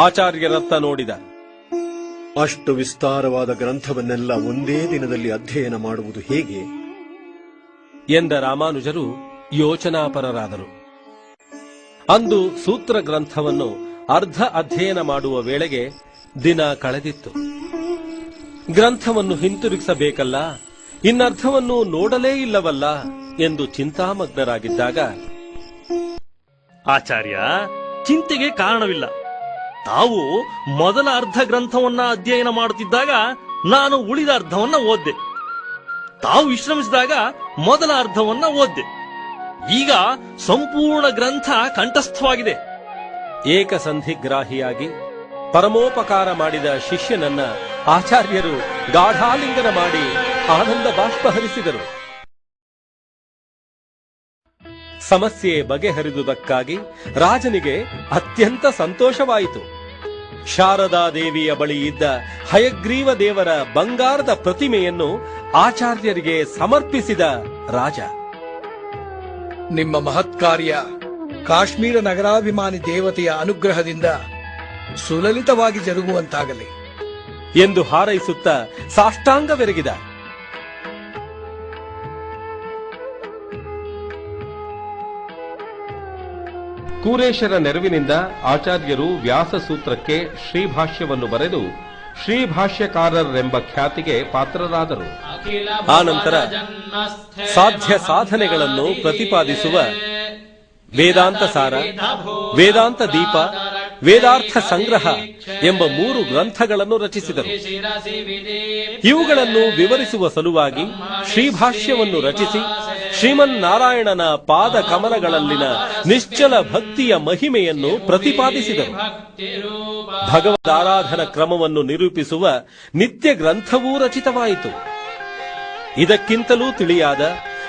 ಆಚಾರ್ಯರತ್ತ ನೋಡಿದ. ಅಷ್ಟು ವಿಸ್ತಾರವಾದ ಗ್ರಂಥವನ್ನೆಲ್ಲ ಒಂದೇ ದಿನದಲ್ಲಿ ಅಧ್ಯಯನ ಮಾಡುವುದು ಹೇಗೆ ಎಂದ ರಾಮಾನುಜರು ಯೋಚನಾಪರರಾದರು. ಅಂದು ಸೂತ್ರ ಗ್ರಂಥವನ್ನು ಅರ್ಧ ಅಧ್ಯಯನ ಮಾಡುವ ವೇಳೆಗೆ ದಿನ ಕಳೆದಿತ್ತು. ಗ್ರಂಥವನ್ನು ಹಿಂತಿರುಗಿಸಬೇಕಲ್ಲ, ಇನ್ನರ್ಥವನ್ನು ನೋಡಲೇ ಇಲ್ಲವಲ್ಲ ಎಂದು ಚಿಂತಾಮಗ್ನರಾಗಿದ್ದಾಗ, ಆಚಾರ್ಯ, ಚಿಂತೆಗೆ ಕಾರಣವಿಲ್ಲ. ತಾವು ಮೊದಲ ಅರ್ಧ ಗ್ರಂಥವನ್ನ ಅಧ್ಯಯನ ಮಾಡುತ್ತಿದ್ದಾಗ ನಾನು ಉಳಿದ ಅರ್ಧವನ್ನ ಓದ್ದೆ. ತಾವು ವಿಶ್ರಮಿಸಿದಾಗ ಮೊದಲ ಅರ್ಧವನ್ನ ಓದ್ದೆ. ಈಗ ಸಂಪೂರ್ಣ ಗ್ರಂಥ ಕಂಠಸ್ಥವಾಗಿದೆ. ಏಕಸಂಧಿಗ್ರಾಹಿಯಾಗಿ ಪರಮೋಪಕಾರ ಮಾಡಿದ ಶಿಷ್ಯನನ್ನ ಆಚಾರ್ಯರು ಗಾಢಾಲಿಂಗನ ಮಾಡಿ ಆನಂದ ಬಾಷ್ಪ ಹರಿಸಿದರು. ಸಮಸ್ಯೆ ಬಗೆಹರಿದುದಕ್ಕಾಗಿ ರಾಜನಿಗೆ ಅತ್ಯಂತ ಸಂತೋಷವಾಯಿತು. ಶಾರದಾದೇವಿಯ ಬಳಿ ಇದ್ದ ಹಯಗ್ರೀವ ದೇವರ ಬಂಗಾರದ ಪ್ರತಿಮೆಯನ್ನು ಆಚಾರ್ಯರಿಗೆ ಸಮರ್ಪಿಸಿದ ರಾಜ, ನಿಮ್ಮ ಮಹತ್ಕಾರ್ಯ ಕಾಶ್ಮೀರ ನಗರಾಭಿಮಾನಿ ದೇವತೆಯ ಅನುಗ್ರಹದಿಂದ ಸುಲಲಿತವಾಗಿ ಜರುಗುವಂತಾಗಲಿ ಎಂದು ಹಾರೈಸುತ್ತಾ ಸಾಷ್ಟಾಂಗವೆರಗಿದ. ಕೂರೇಶರ ನೆರವಿನಿಂದ ಆಚಾರ್ಯರು ವ್ಯಾಸಸೂತ್ರಕ್ಕೆ ಶ್ರೀಭಾಷ್ಯವನ್ನು ಬರೆದು ಶ್ರೀಭಾಷ್ಯಕಾರರೆಂಬ ಖ್ಯಾತಿಗೆ ಪಾತ್ರರಾದರು. ಆನಂತರ ಸಾಧ್ಯ ಸಾಧನೆಗಳನ್ನು ಪ್ರತಿಪಾದಿಸುವ ವೇದಾಂತ ಸಾರ, ವೇದಾಂತ ದೀಪ, ವೇದಾರ್ಥ ಸಂಗ್ರಹ ಎಂಬ 3 ಗ್ರಂಥಗಳನ್ನು ರಚಿಸಿದರು. ಇವುಗಳನ್ನು ವಿವರಿಸುವ ಸಲುವಾಗಿ ಶ್ರೀಭಾಷ್ಯವನ್ನು ರಚಿಸಿ ಶ್ರೀಮನ್ನಾರಾಯಣನ ಪಾದ ಕಮಲಗಳಲ್ಲಿನ ನಿಶ್ಚಲ ಭಕ್ತಿಯ ಮಹಿಮೆಯನ್ನು ಪ್ರತಿಪಾದಿಸಿದರು. ಭಗವದಾರಾಧನ ಕ್ರಮವನ್ನು ನಿರೂಪಿಸುವ ನಿತ್ಯ ಗ್ರಂಥವೂ ರಚಿತವಾಯಿತು. ಇದಕ್ಕಿಂತಲೂ ತಿಳಿಯಾದ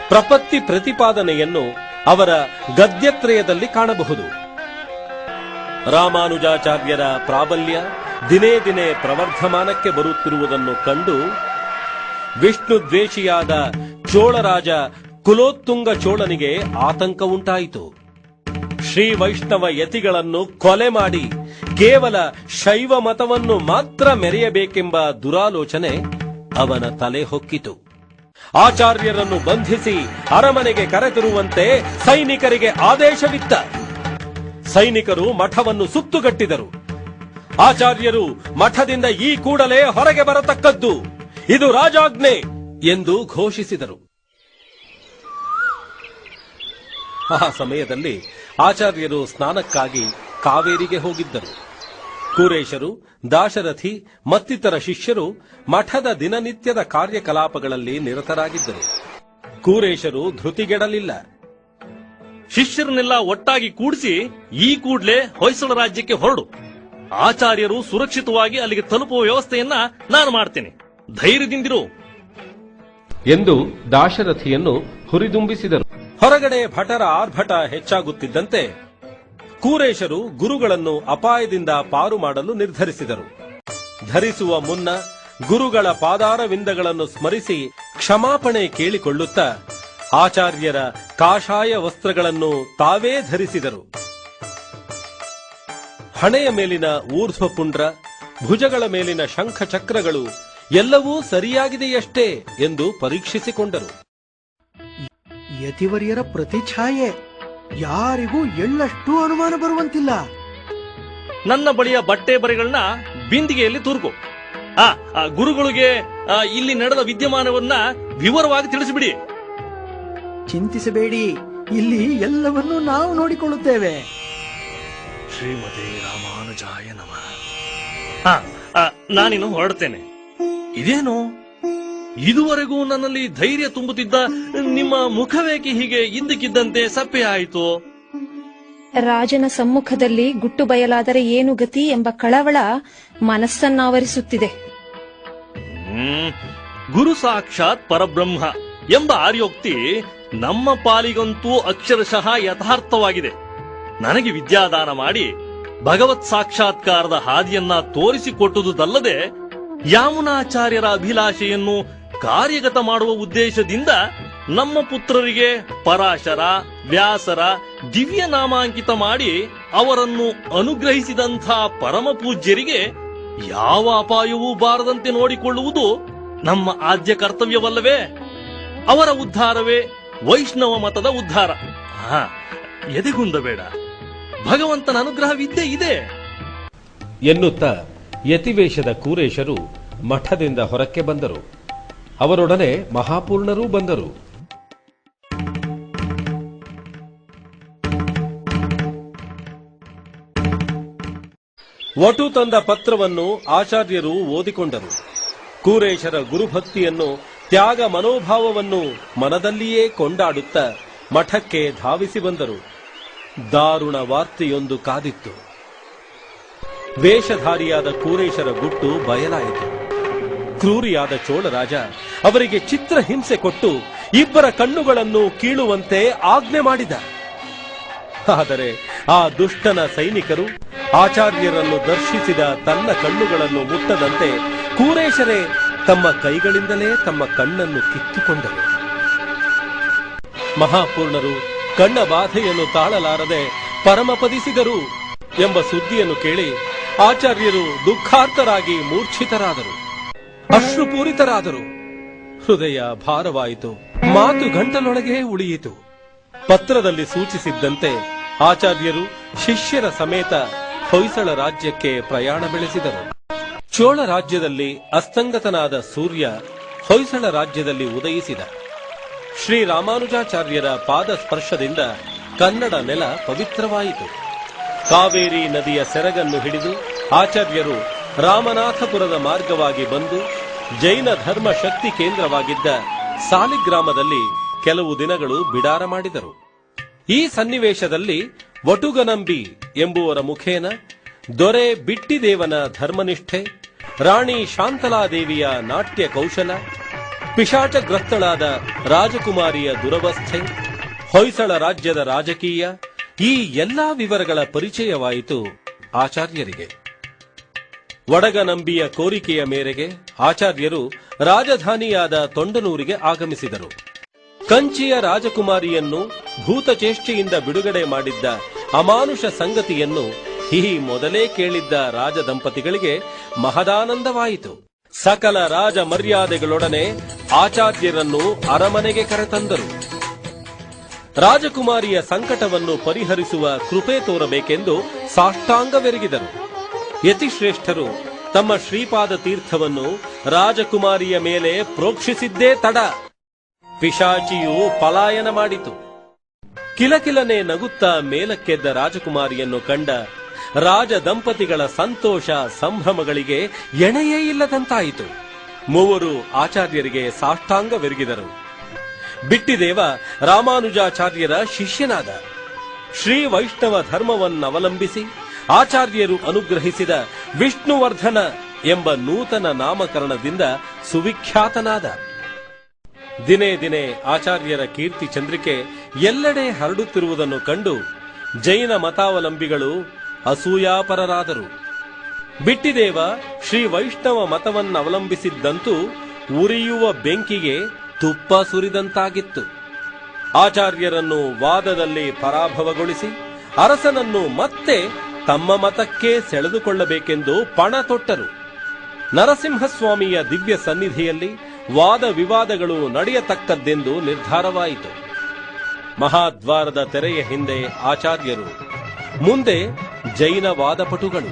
ಪ್ರಪತ್ತಿ ಪ್ರತಿಪಾದನೆಯನ್ನು ಅವರ ಗದ್ಯತ್ರಯದಲ್ಲಿ ಕಾಣಬಹುದು. ರಾಮಾನುಜಾಚಾರ್ಯರ ಪ್ರಾಬಲ್ಯ ದಿನೇ ದಿನೇ ಪ್ರವರ್ಧಮಾನಕ್ಕೆ ಬರುತ್ತಿರುವುದನ್ನು ಕಂಡು ವಿಷ್ಣು ದ್ವೇಷಿಯಾದ ಚೋಳರಾಜ ಕುಲೋತ್ತುಂಗ ಚೋಳನಿಗೆ ಆತಂಕ ಉಂಟಾಯಿತು. ಶ್ರೀ ವೈಷ್ಣವ ಯತಿಗಳನ್ನು ಕೊಲೆ ಮಾಡಿ ಕೇವಲ ಶೈವ ಮತವನ್ನು ಮಾತ್ರ ಮೆರೆಯಬೇಕೆಂಬ ದುರಾಲೋಚನೆ ಅವನ ತಲೆ ಹೊಕ್ಕಿತು. ಆಚಾರ್ಯರನ್ನು ಬಂಧಿಸಿ ಅರಮನೆಗೆ ಕರೆತರುವಂತೆ ಸೈನಿಕರಿಗೆ ಆದೇಶವಿತ್ತ. ಸೈನಿಕರು ಮಠವನ್ನು ಸುತ್ತುಗಟ್ಟಿದರು. ಆಚಾರ್ಯರು ಮಠದಿಂದ ಈ ಕೂಡಲೇ ಹೊರಗೆ ಬರತಕ್ಕದ್ದು, ಇದು ರಾಜಾಜ್ಞೆ ಎಂದು ಘೋಷಿಸಿದರು. ಆ ಸಮಯದಲ್ಲಿ ಆಚಾರ್ಯರು ಸ್ನಾನಕ್ಕಾಗಿ ಕಾವೇರಿಗೆ ಹೋಗಿದ್ದರು. ಕೂರೇಶರು, ದಾಶರಥಿ ಮತ್ತಿತರ ಶಿಷ್ಯರು ಮಠದ ದಿನನಿತ್ಯದ ಕಾರ್ಯಕಲಾಪಗಳಲ್ಲಿ ನಿರತರಾಗಿದ್ದರು. ಕೂರೇಶರು ಧೃತಿಗೆಡಲಿಲ್ಲ. ಶಿಷ್ಯರನ್ನೆಲ್ಲ ಒಟ್ಟಾಗಿ ಕೂಡಿಸಿ ಈ ಕೂಡ್ಲೆ ಹೊಯ್ಸಳ ರಾಜ್ಯಕ್ಕೆ ಹೊರಡು. ಆಚಾರ್ಯರು ಸುರಕ್ಷಿತವಾಗಿ ಅಲ್ಲಿಗೆ ತಲುಪುವ ವ್ಯವಸ್ಥೆಯನ್ನ ನಾನು ಮಾಡ್ತೇನೆ. ಧೈರ್ಯದಿಂದಿರು ಎಂದು ದಾಶರಥಿಯನ್ನು ಹುರಿದುಂಬಿಸಿದರು. ಹೊರಗಡೆ ಭಟರ ಆರ್ಭಟ ಹೆಚ್ಚಾಗುತ್ತಿದ್ದಂತೆ ಕೂರೇಶರು ಗುರುಗಳನ್ನು ಅಪಾಯದಿಂದ ಪಾರು ಮಾಡಲು ನಿರ್ಧರಿಸಿದರು. ಧರಿಸುವ ಮುನ್ನ ಗುರುಗಳ ಪಾದಾರವಿಂದಗಳನ್ನು ಸ್ಮರಿಸಿ ಕ್ಷಮಾಪಣೆ ಕೇಳಿಕೊಳ್ಳುತ್ತಾ ಆಚಾರ್ಯರ ಕಾಷಾಯ ವಸ್ತ್ರಗಳನ್ನು ತಾವೇ ಧರಿಸಿದರು. ಹಣೆಯ ಮೇಲಿನ ಊರ್ಧ್ವಪುಂಡ್ರ, ಭುಜಗಳ ಮೇಲಿನ ಶಂಖ ಚಕ್ರಗಳು ಎಲ್ಲವೂ ಸರಿಯಾಗಿದೆಯಷ್ಟೇ ಎಂದು ಪರೀಕ್ಷಿಸಿಕೊಂಡರು. ಯತಿವರ್ಯರ ಪ್ರತಿಛಾಯೆ ಯಾರಿಗೂ ಎಳ್ಳಷ್ಟು ಅನುಮಾನ ಬರುವಂತಿಲ್ಲ. ನನ್ನ ಬಳಿಯ ಬಟ್ಟೆ ಬರೆಗಳನ್ನ ಬಿಂದಿಗೆಯಲ್ಲಿ ತೂರ್ಕೊ. ಗುರುಗಳಿಗೆ ಇಲ್ಲಿ ನಡೆದ ವಿದ್ಯಮಾನವನ್ನ ವಿವರವಾಗಿ ತಿಳಿಸಿಬಿಡಿ. ಚಿಂತಿಸಬೇಡಿ, ಇಲ್ಲಿ ಎಲ್ಲವನ್ನೂ ನಾವು ನೋಡಿಕೊಳ್ಳುತ್ತೇವೆ. ಶ್ರೀಮತಿ ರಾಮಾನುಜಾಯ ನಮಃ. ನಾನಿನ್ನು ಹೊರಡ್ತೇನೆ. ಇದೇನು, ಇದುವರೆಗೂ ನನ್ನಲ್ಲಿ ಧೈರ್ಯ ತುಂಬುತ್ತಿದ್ದ ನಿಮ್ಮ ಮುಖವೇಕೆ ಹೀಗೆ ಇದ್ದಕ್ಕಿದ್ದಂತೆ ಸಪ್ಪೆ ಆಯಿತು? ರಾಜನ ಸಮ್ಮುಖದಲ್ಲಿ ಗುಟ್ಟು ಬಯಲಾದರೆ ಏನು ಗತಿ ಎಂಬ ಕಳವಳ ಮನಸ್ಸನ್ನಾವರಿಸುತ್ತಿದೆ. ಗುರು ಸಾಕ್ಷಾತ್ ಪರಬ್ರಹ್ಮ ಎಂಬ ಆರ್ಯೋಕ್ತಿ ನಮ್ಮ ಪಾಲಿಗಂತೂ ಅಕ್ಷರಶಃ ಯಥಾರ್ಥವಾಗಿದೆ. ನನಗೆ ವಿದ್ಯಾದಾನ ಮಾಡಿ ಭಗವತ್ ಸಾಕ್ಷಾತ್ಕಾರದ ಹಾದಿಯನ್ನ ತೋರಿಸಿಕೊಟ್ಟುದಲ್ಲದೆ ಯಾಮುನಾಚಾರ್ಯರ ಅಭಿಲಾಷೆಯನ್ನು ಕಾರ್ಯಗತ ಮಾಡುವ ಉದ್ದೇಶದಿಂದ ನಮ್ಮ ಪುತ್ರರಿಗೆ ಪರಾಶರ, ವ್ಯಾಸರ ದಿವ್ಯ ನಾಮಾಂಕಿತ ಮಾಡಿ ಅವರನ್ನು ಅನುಗ್ರಹಿಸಿದಂಥ ಪರಮ ಪೂಜ್ಯರಿಗೆ ಯಾವ ಅಪಾಯವೂ ಬಾರದಂತೆ ನೋಡಿಕೊಳ್ಳುವುದು ನಮ್ಮ ಆದ್ಯ ಕರ್ತವ್ಯವಲ್ಲವೇ? ಅವರ ಉದ್ಧಾರವೇ ವೈಷ್ಣವ ಮತದ ಉದ್ಧಾರ. ಎದೆಗುಂದಬೇಡ, ಭಗವಂತನ ಅನುಗ್ರಹವಿದ್ದೇ ಇದೆ ಎನ್ನುತ್ತಾ ಯತಿವೇಷದ ಕೂರೇಶರು ಮಠದಿಂದ ಹೊರಕ್ಕೆ ಬಂದರು. ಅವರೊಡನೆ ಮಹಾಪೂರ್ಣರೂ ಬಂದರು. ವಟು ತಂದ ಪತ್ರವನ್ನು ಆಚಾರ್ಯರು ಓದಿಕೊಂಡರು. ಕೂರೇಶರ ಗುರುಭಕ್ತಿಯನ್ನು, ತ್ಯಾಗ ಮನೋಭಾವವನ್ನು ಮನದಲ್ಲಿಯೇ ಕೊಂಡಾಡುತ್ತಾ ಮಠಕ್ಕೆ ಧಾವಿಸಿ ಬಂದರು. ದಾರುಣ ವಾರ್ತೆಯೊಂದು ಕಾದಿತ್ತು. ವೇಷಧಾರಿಯಾದ ಕೂರೇಶರ ಗುಟ್ಟು ಬಯಲಾಯಿತು. ಕ್ರೂರಿಯಾದ ಚೋಳರಾಜ ಅವರಿಗೆ ಚಿತ್ರಹಿಂಸೆ ಕೊಟ್ಟು ಇಬ್ಬರ ಕಣ್ಣುಗಳನ್ನು ಕೀಳುವಂತೆ ಆಜ್ಞೆ ಮಾಡಿದ. ಆದರೆ ಆ ದುಷ್ಟನ ಸೈನಿಕರು ಆಚಾರ್ಯರನ್ನು ದರ್ಶಿಸಿದ ತನ್ನ ಕಣ್ಣುಗಳನ್ನು ಮುಟ್ಟದಂತೆ ಕೂರೇಶರೇ ತಮ್ಮ ಕೈಗಳಿಂದಲೇ ತಮ್ಮ ಕಣ್ಣನ್ನು ಕಿತ್ತುಕೊಂಡರು. ಮಹಾಪೂರ್ಣರು ಕಣ್ಣ ಬಾಧೆಯನ್ನು ತಾಳಲಾರದೆ ಪರಮಪದಿಸಿದರು ಎಂಬ ಸುದ್ದಿಯನ್ನು ಕೇಳಿ ಆಚಾರ್ಯರು ದುಃಖಾರ್ತರಾಗಿ ಮೂರ್ಛಿತರಾದರು, ಅಶ್ರುಪೂರಿತರಾದರು. ಹೃದಯ ಭಾರವಾಯಿತು, ಮಾತು ಗಂಟಲೊಳಗೆ ಉಳಿಯಿತು. ಪತ್ರದಲ್ಲಿ ಸೂಚಿಸಿದ್ದಂತೆ ಆಚಾರ್ಯರು ಶಿಷ್ಯರ ಸಮೇತ ಹೊಯ್ಸಳ ರಾಜ್ಯಕ್ಕೆ ಪ್ರಯಾಣ ಬೆಳೆಸಿದರು. ಚೋಳ ರಾಜ್ಯದಲ್ಲಿ ಅಸ್ತಂಗತನಾದ ಸೂರ್ಯ ಹೊಯ್ಸಳ ರಾಜ್ಯದಲ್ಲಿ ಉದಯಿಸಿದ. ಶ್ರೀ ರಾಮಾನುಜಾಚಾರ್ಯರ ಪಾದ ಸ್ಪರ್ಶದಿಂದ ಕನ್ನಡ ನೆಲ ಪವಿತ್ರವಾಯಿತು. ಕಾವೇರಿ ನದಿಯ ಸೆರಗನ್ನು ಹಿಡಿದು ಆಚಾರ್ಯರು ರಾಮನಾಥಪುರದ ಮಾರ್ಗವಾಗಿ ಬಂದು ಜೈನ ಧರ್ಮ ಶಕ್ತಿ ಕೇಂದ್ರವಾಗಿದ್ದ ಸಾಲಿಗ್ರಾಮದಲ್ಲಿ ಕೆಲವು ದಿನಗಳು ಬಿಡಾರ ಮಾಡಿದರು. ಈ ಸನ್ನಿವೇಶದಲ್ಲಿ ವಟುಗನಂಬಿ ಎಂಬುವರ ಮುಖೇನ ದೊರೆ ಬಿಟ್ಟಿದೇವನ ಧರ್ಮನಿಷ್ಠೆ, ರಾಣಿ ಶಾಂತಲಾದೇವಿಯ ನಾಟ್ಯ ಕೌಶಲ, ಪಿಶಾಚಗ್ರಸ್ತಳಾದ ರಾಜಕುಮಾರಿಯ ದುರವಸ್ಥೆ, ಹೊಯ್ಸಳ ರಾಜ್ಯದ ರಾಜಕೀಯ, ಈ ಎಲ್ಲಾ ವಿವರಗಳ ಪರಿಚಯವಾಯಿತು ಆಚಾರ್ಯರಿಗೆ. ವಡಗನಂಬಿಯ ಕೋರಿಕೆಯ ಮೇರೆಗೆ ಆಚಾರ್ಯರು ರಾಜಧಾನಿಯಾದ ತೊಂಡನೂರಿಗೆ ಆಗಮಿಸಿದರು. ಕಂಚಿಯ ರಾಜಕುಮಾರಿಯನ್ನು ಭೂತಚೇಷ್ಟೆಯಿಂದ ಬಿಡುಗಡೆ ಮಾಡಿದ್ದ ಅಮಾನುಷ ಸಂಗತಿಯನ್ನು ಈ ಮೊದಲೇ ಕೇಳಿದ್ದ ರಾಜ ದಂಪತಿಗಳಿಗೆ ಮಹದಾನಂದವಾಯಿತು. ಸಕಲ ರಾಜ ಮರ್ಯಾದೆಗಳೊಡನೆ ಆಚಾರ್ಯರನ್ನು ಅರಮನೆಗೆ ಕರೆತಂದರು. ರಾಜಕುಮಾರಿಯ ಸಂಕಟವನ್ನು ಪರಿಹರಿಸುವ ಕೃಪೆ ತೋರಬೇಕೆಂದು ಸಾಷ್ಟಾಂಗವೆರಗಿದರು. ಯತಿಶ್ರೇಷ್ಠರು ತಮ್ಮ ಶ್ರೀಪಾದ ತೀರ್ಥವನ್ನು ರಾಜಕುಮಾರಿಯ ಮೇಲೆ ಪ್ರೋಕ್ಷಿಸಿದ್ದೇ ತಡ ಪಿಶಾಚಿಯು ಪಲಾಯನ ಮಾಡಿತು. ಕಿಲಕಿಲನೆ ನಗುತ್ತಾ ಮೇಲಕ್ಕೆದ್ದ ರಾಜಕುಮಾರಿಯನ್ನು ಕಂಡ ರಾಜ ದಂಪತಿಗಳ ಸಂತೋಷ ಸಂಭ್ರಮಗಳಿಗೆ ಎಣೆಯೇ ಇಲ್ಲದಂತಾಯಿತು. ಮೂವರು ಆಚಾರ್ಯರಿಗೆ ಸಾಷ್ಟಾಂಗವೆರಗಿದರು. ಬಿಟ್ಟಿದೇವ ರಾಮಾನುಜಾಚಾರ್ಯರ ಶಿಷ್ಯನಾದ. ಶ್ರೀ ವೈಷ್ಣವ ಧರ್ಮವನ್ನವಲಂಬಿಸಿ ಆಚಾರ್ಯರು ಅನುಗ್ರಹಿಸಿದ ವಿಷ್ಣುವರ್ಧನ ಎಂಬ ನೂತನ ನಾಮಕರಣದಿಂದ ಸುವಿಖ್ಯಾತನಾದ. ದಿನೇ ದಿನೇ ಆಚಾರ್ಯರ ಕೀರ್ತಿ ಚಂದ್ರಿಕೆ ಎಲ್ಲೆಡೆ ಹರಡುತ್ತಿರುವುದನ್ನು ಕಂಡು ಜೈನ ಮತಾವಲಂಬಿಗಳು ಅಸೂಯಾಪರರಾದರು. ಬಿಟ್ಟಿದೇವ ಶ್ರೀ ವೈಷ್ಣವ ಮತವನ್ನವಲಂಬಿಸಿದ್ದಂತೂ ಉರಿಯುವ ಬೆಂಕಿಗೆ ತುಪ್ಪ ಸುರಿದಂತಾಗಿತ್ತು. ಆಚಾರ್ಯರನ್ನು ವಾದದಲ್ಲಿ ಪರಾಭವಗೊಳಿಸಿ ಅರಸನನ್ನು ಮತ್ತೆ ತಮ್ಮ ಮತಕ್ಕೆ ಸೆಳೆದುಕೊಳ್ಳಬೇಕೆಂದು ಪಣ ತೊಟ್ಟರು. ನರಸಿಂಹಸ್ವಾಮಿಯ ದಿವ್ಯ ಸನ್ನಿಧಿಯಲ್ಲಿ ವಾದ ವಿವಾದಗಳು ನಡೆಯತಕ್ಕದ್ದೆಂದು ನಿರ್ಧಾರವಾಯಿತು. ಮಹಾದ್ವಾರದ ತೆರೆಯ ಹಿಂದೆ ಆಚಾರ್ಯರು, ಮುಂದೆ ಜೈನ ವಾದಪಟುಗಳು.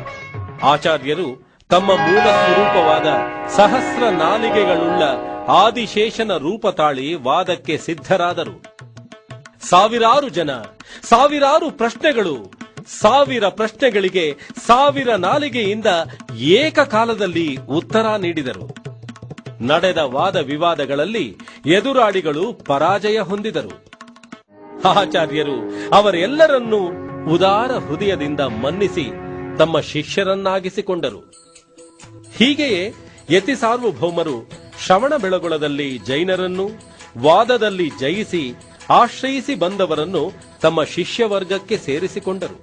ಆಚಾರ್ಯರು ತಮ್ಮ ಮೂಲ ಸ್ವರೂಪವಾದ ಸಹಸ್ರ ನಾಲಿಗೆಗಳುಳ್ಳ ಆದಿಶೇಷನ ರೂಪ ತಾಳಿ ವಾದಕ್ಕೆ ಸಿದ್ಧರಾದರು. ಸಾವಿರಾರು ಜನ, ಸಾವಿರಾರು ಪ್ರಶ್ನೆಗಳು, ಸಾವಿರ ಪ್ರಶ್ನೆಗಳಿಗೆ ಸಾವಿರ ನಾಲಿಗೆಯಿಂದ ಏಕಕಾಲದಲ್ಲಿ ಉತ್ತರ ನೀಡಿದರು. ನಡೆದ ವಾದ ವಿವಾದಗಳಲ್ಲಿ ಎದುರಾಳಿಗಳು ಪರಾಜಯ ಹೊಂದಿದರು. ಆಚಾರ್ಯರು ಅವರೆಲ್ಲರನ್ನೂ ಉದಾರ ಹೃದಯದಿಂದ ಮನ್ನಿಸಿ ತಮ್ಮ ಶಿಷ್ಯರನ್ನಾಗಿಸಿಕೊಂಡರು. ಹೀಗೆಯೇ ಯತಿ ಸಾರ್ವಭೌಮರು ಶ್ರವಣ ಬೆಳಗೊಳದಲ್ಲಿ ಜೈನರನ್ನು, ವಾದದಲ್ಲಿ ಜಯಿಸಿ ಆಶ್ರಯಿಸಿ ಬಂದವರನ್ನು ತಮ್ಮ ಶಿಷ್ಯವರ್ಗಕ್ಕೆ ಸೇರಿಸಿಕೊಂಡರು.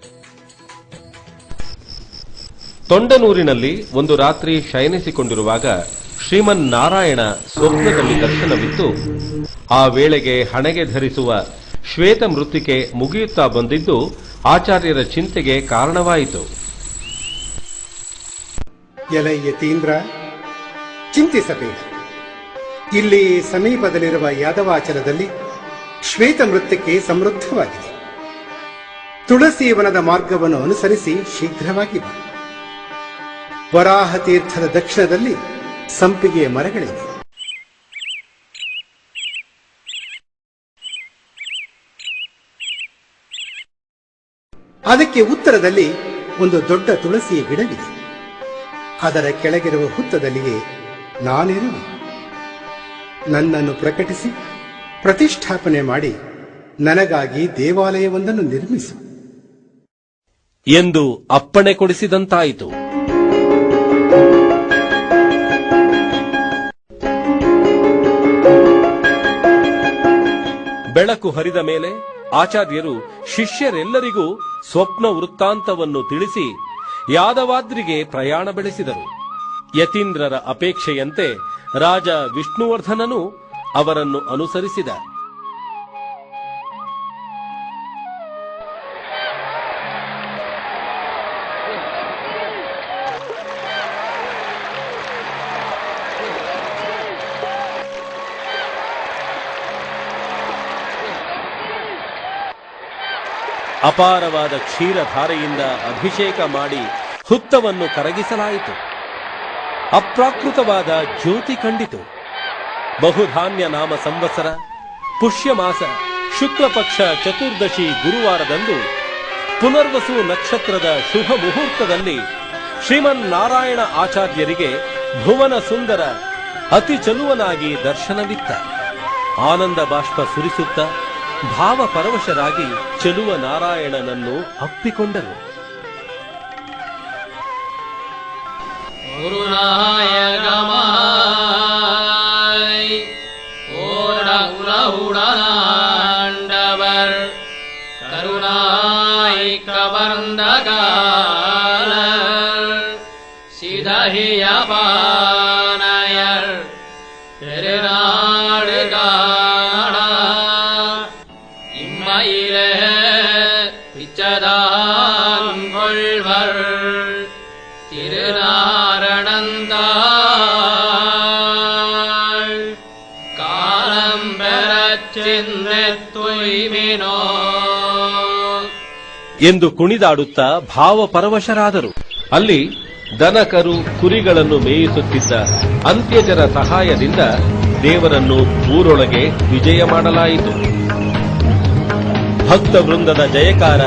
ತೊಂಡನೂರಿನಲ್ಲಿ ಒಂದು ರಾತ್ರಿ ಶಯನಿಸಿಕೊಂಡಿರುವಾಗ ಶ್ರೀಮನ್ನಾರಾಯಣ ಸ್ವಪ್ನದಲ್ಲಿ ದರ್ಶನವಿತ್ತು. ಆ ವೇಳೆಗೆ ಹಣೆಗೆ ಧರಿಸುವ ಶ್ವೇತ ಮೃತ್ತಿಕೆ ಮುಗಿಯುತ್ತಾ ಬಂದಿದ್ದು ಆಚಾರ್ಯರ ಚಿಂತೆಗೆ ಕಾರಣವಾಯಿತು. ಎಲೈ ಯತೀಂದ್ರ, ಚಿಂತಿಸಬೇಡ. ಇಲ್ಲಿ ಸಮೀಪದಲ್ಲಿರುವ ಯಾದವಾಚಲದಲ್ಲಿ ಶ್ವೇತ ಮೃತ್ತಿಕೆ ಸಮೃದ್ಧವಾಗಿದೆ. ತುಳಸೀವನದ ಮಾರ್ಗವನ್ನು ಅನುಸರಿಸಿ ಶೀಘ್ರವಾಗಿ ಬಾ. ವರಾಹ ತೀರ್ಥದ ದಕ್ಷಿಣದಲ್ಲಿ ಸಂಪಿಗೆಯ ಮರಗಳಿವೆ. ಅದಕ್ಕೆ ಉತ್ತರದಲ್ಲಿ ಒಂದು ದೊಡ್ಡ ತುಳಸಿಯ ಗಿಡವಿದೆ. ಅದರ ಕೆಳಗಿರುವ ಹುತ್ತದಲ್ಲಿಯೇ ನಾನಿರುವೆ. ನನ್ನನ್ನು ಪ್ರಕಟಿಸಿ ಪ್ರತಿಷ್ಠಾಪನೆ ಮಾಡಿ ನನಗಾಗಿ ದೇವಾಲಯವೊಂದನ್ನು ನಿರ್ಮಿಸು ಎಂದು ಅಪ್ಪಣೆ ಕೊಡಿಸಿದಂತಾಯಿತು. ಬೆಳಕು ಹರಿದ ಮೇಲೆ ಆಚಾರ್ಯರು ಶಿಷ್ಯರೆಲ್ಲರಿಗೂ ಸ್ವಪ್ನ ವೃತ್ತಾಂತವನ್ನು ತಿಳಿಸಿ ಯಾದವಾದ್ರಿಗೆ ಪ್ರಯಾಣ ಬೆಳೆಸಿದರು. ಯತೀಂದ್ರರ ಅಪೇಕ್ಷೆಯಂತೆ ರಾಜ ವಿಷ್ಣುವರ್ಧನನು ಅವರನ್ನು ಅನುಸರಿಸಿದ. ಅಪಾರವಾದ ಕ್ಷೀರಧಾರೆಯಿಂದ ಅಭಿಷೇಕ ಮಾಡಿ ಹುತ್ತವನ್ನು ಕರಗಿಸಲಾಯಿತು. ಅಪ್ರಾಕೃತವಾದ ಜ್ಯೋತಿ ಕಂಡಿತು. ಬಹುಧಾನ್ಯ ನಾಮ ಸಂವತ್ಸರ ಪುಷ್ಯಮಾಸ ಶುಕ್ಲಪಕ್ಷ ಚತುರ್ದಶಿ ಗುರುವಾರದಂದು ಪುನರ್ವಸು ನಕ್ಷತ್ರದ ಶುಭ ಮುಹೂರ್ತದಲ್ಲಿ ಶ್ರೀಮನ್ನಾರಾಯಣ ಆಚಾರ್ಯರಿಗೆ ಭುವನ ಸುಂದರ ಅತಿ ಚಲುವನಾಗಿ ದರ್ಶನವಿತ್ತ. ಆನಂದ ಬಾಷ್ಪ ಸುರಿಸುತ್ತ ಭಾವ ಪರವಶರಾಗಿ ಚೆಲುವ ನಾರಾಯಣನನ್ನು ಅಪ್ಪಿಕೊಂಡರು. குருநாயகமாய் ஓடவுலவுடாண்டவர் கருணாய் கவர்ந்தகாலர் சிதஹியபானயர் பெருநாடு காணா இம்மையிலே பிச்சதான் கொள்வர் திருநாரணந்தாள் காலம் பெறச் சிந்தெத்துய்மினோ ಎಂದು ಕುಣಿದಾಡುತ್ತಾ ಭಾವ ಪರವಶರಾದರು. ಅಲ್ಲಿ ದನಕರು ಕುರಿಗಳನ್ನು ಮೇಯಿಸುತ್ತಿದ್ದ ಅಂತ್ಯಜರ ಸಹಾಯದಿಂದ ದೇವರನ್ನು ಊರೊಳಗೆ ವಿಜಯ ಮಾಡಲಾಯಿತು. ಭಕ್ತ ವೃಂದದ ಜಯಕಾರ,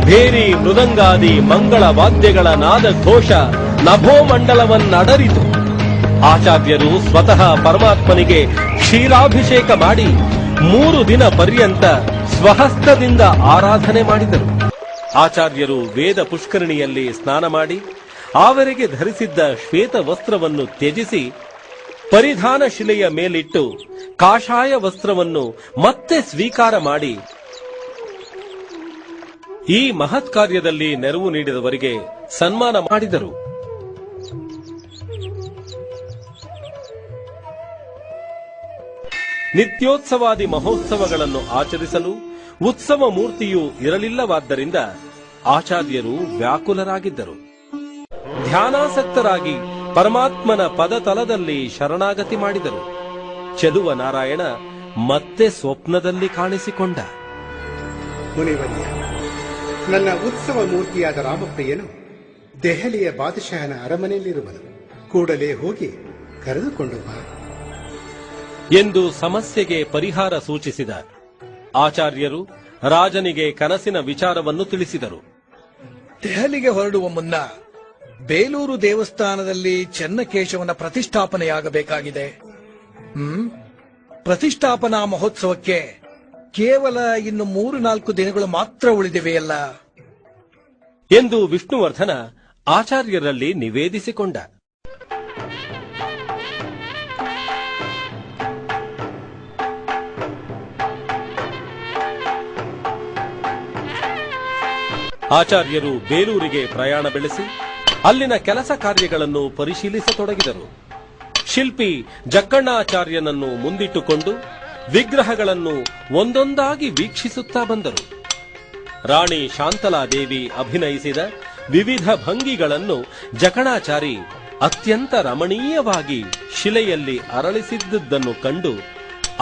ಭೇರಿ ಮೃದಂಗಾದಿ ಮಂಗಳ ವಾದ್ಯಗಳ ನಾದ ಘೋಷ ನಭೋಮಂಡಲವನ್ನಡರಿತು. ಆಚಾರ್ಯರು ಸ್ವತಃ ಪರಮಾತ್ಮನಿಗೆ ಕ್ಷೀರಾಭಿಷೇಕ ಮಾಡಿ 3 ದಿನ ಪರ್ಯಂತ ಸ್ವಹಸ್ತದಿಂದ ಆರಾಧನೆ ಮಾಡಿದರು. ಆಚಾರ್ಯರು ವೇದ ಪುಷ್ಕರಣಿಯಲ್ಲಿ ಸ್ನಾನ ಮಾಡಿ ಆವರೆಗೆ ಧರಿಸಿದ್ದ ಶ್ವೇತ ವಸ್ತ್ರವನ್ನು ತ್ಯಜಿಸಿ ಪರಿಧಾನ ಶಿಲೆಯ ಮೇಲಿಟ್ಟು ಕಾಷಾಯ ವಸ್ತ್ರವನ್ನು ಮತ್ತೆ ಸ್ವೀಕಾರ ಮಾಡಿ ಈ ಮಹತ್ ಕಾರ್ಯದಲ್ಲಿ ನೆರವು ನೀಡಿದವರಿಗೆ ಸನ್ಮಾನ ಮಾಡಿದರು. ನಿತ್ಯೋತ್ಸವಾದಿ ಮಹೋತ್ಸವಗಳನ್ನು ಆಚರಿಸಲು ಉತ್ಸವ ಮೂರ್ತಿಯೂ ಇರಲಿಲ್ಲವಾದ್ದರಿಂದ ಆಚಾರ್ಯರು ವ್ಯಾಕುಲರಾಗಿದ್ದರು. ಧ್ಯಾನಾಸಕ್ತರಾಗಿ ಪರಮಾತ್ಮನ ಪದತಲದಲ್ಲಿ ಶರಣಾಗತಿ ಮಾಡಿದರು. ಚೆಲುವ ನಾರಾಯಣ ಮತ್ತೆ ಸ್ವಪ್ನದಲ್ಲಿ ಕಾಣಿಸಿಕೊಂಡ. ಮುನಿವರ್ಯ, ನನ್ನ ಉತ್ಸವ ಮೂರ್ತಿಯಾದ ರಾಮಪ್ರಿಯನು ದೆಹಲಿಯ ಬಾದಶಾಹನ ಅರಮನೆಯಲ್ಲಿರುವನು. ಕೂಡಲೇ ಹೋಗಿ ಕರೆದುಕೊಂಡು ಬಾ ಎಂದು ಸಮಸ್ಯೆಗೆ ಪರಿಹಾರ ಸೂಚಿಸಿದ ಆಚಾರ್ಯರು ರಾಜನಿಗೆ ಕನಸಿನ ವಿಚಾರವನ್ನು ತಿಳಿಸಿದರು. ದೆಹಲಿಗೆ ಹೊರಡುವ ಮುನ್ನ ಬೇಲೂರು ದೇವಸ್ಥಾನದಲ್ಲಿ ಚೆನ್ನಕೇಶವನ ಪ್ರತಿಷ್ಠಾಪನೆಯಾಗಬೇಕಾಗಿದೆ. ಪ್ರತಿಷ್ಠಾಪನಾ ಮಹೋತ್ಸವಕ್ಕೆ ಕೇವಲ ಇನ್ನು 3-4 ದಿನಗಳು ಮಾತ್ರ ಉಳಿದಿವೆಯಲ್ಲ ಎಂದು ವಿಷ್ಣುವರ್ಧನ ಆಚಾರ್ಯರಲ್ಲಿ ನಿವೇದಿಸಿಕೊಂಡ. ಆಚಾರ್ಯರು ಬೇಲೂರಿಗೆ ಪ್ರಯಾಣ ಬೆಳೆಸಿ ಅಲ್ಲಿನ ಕೆಲಸ ಕಾರ್ಯಗಳನ್ನು ಪರಿಶೀಲಿಸತೊಡಗಿದರು. ಶಿಲ್ಪಿ ಜಕ್ಕಣ್ಣಾಚಾರ್ಯನನ್ನು ಮುಂದಿಟ್ಟುಕೊಂಡು ವಿಗ್ರಹಗಳನ್ನು ಒಂದೊಂದಾಗಿ ವೀಕ್ಷಿಸುತ್ತಾ ಬಂದರು. ರಾಣಿ ಶಾಂತಲಾದೇವಿ ಅಭಿನಯಿಸಿದ ವಿವಿಧ ಭಂಗಿಗಳನ್ನು ಜಕಣಾಚಾರಿ ಅತ್ಯಂತ ರಮಣೀಯವಾಗಿ ಶಿಲೆಯಲ್ಲಿ ಅರಳಿಸಿದ್ದುದನ್ನು ಕಂಡು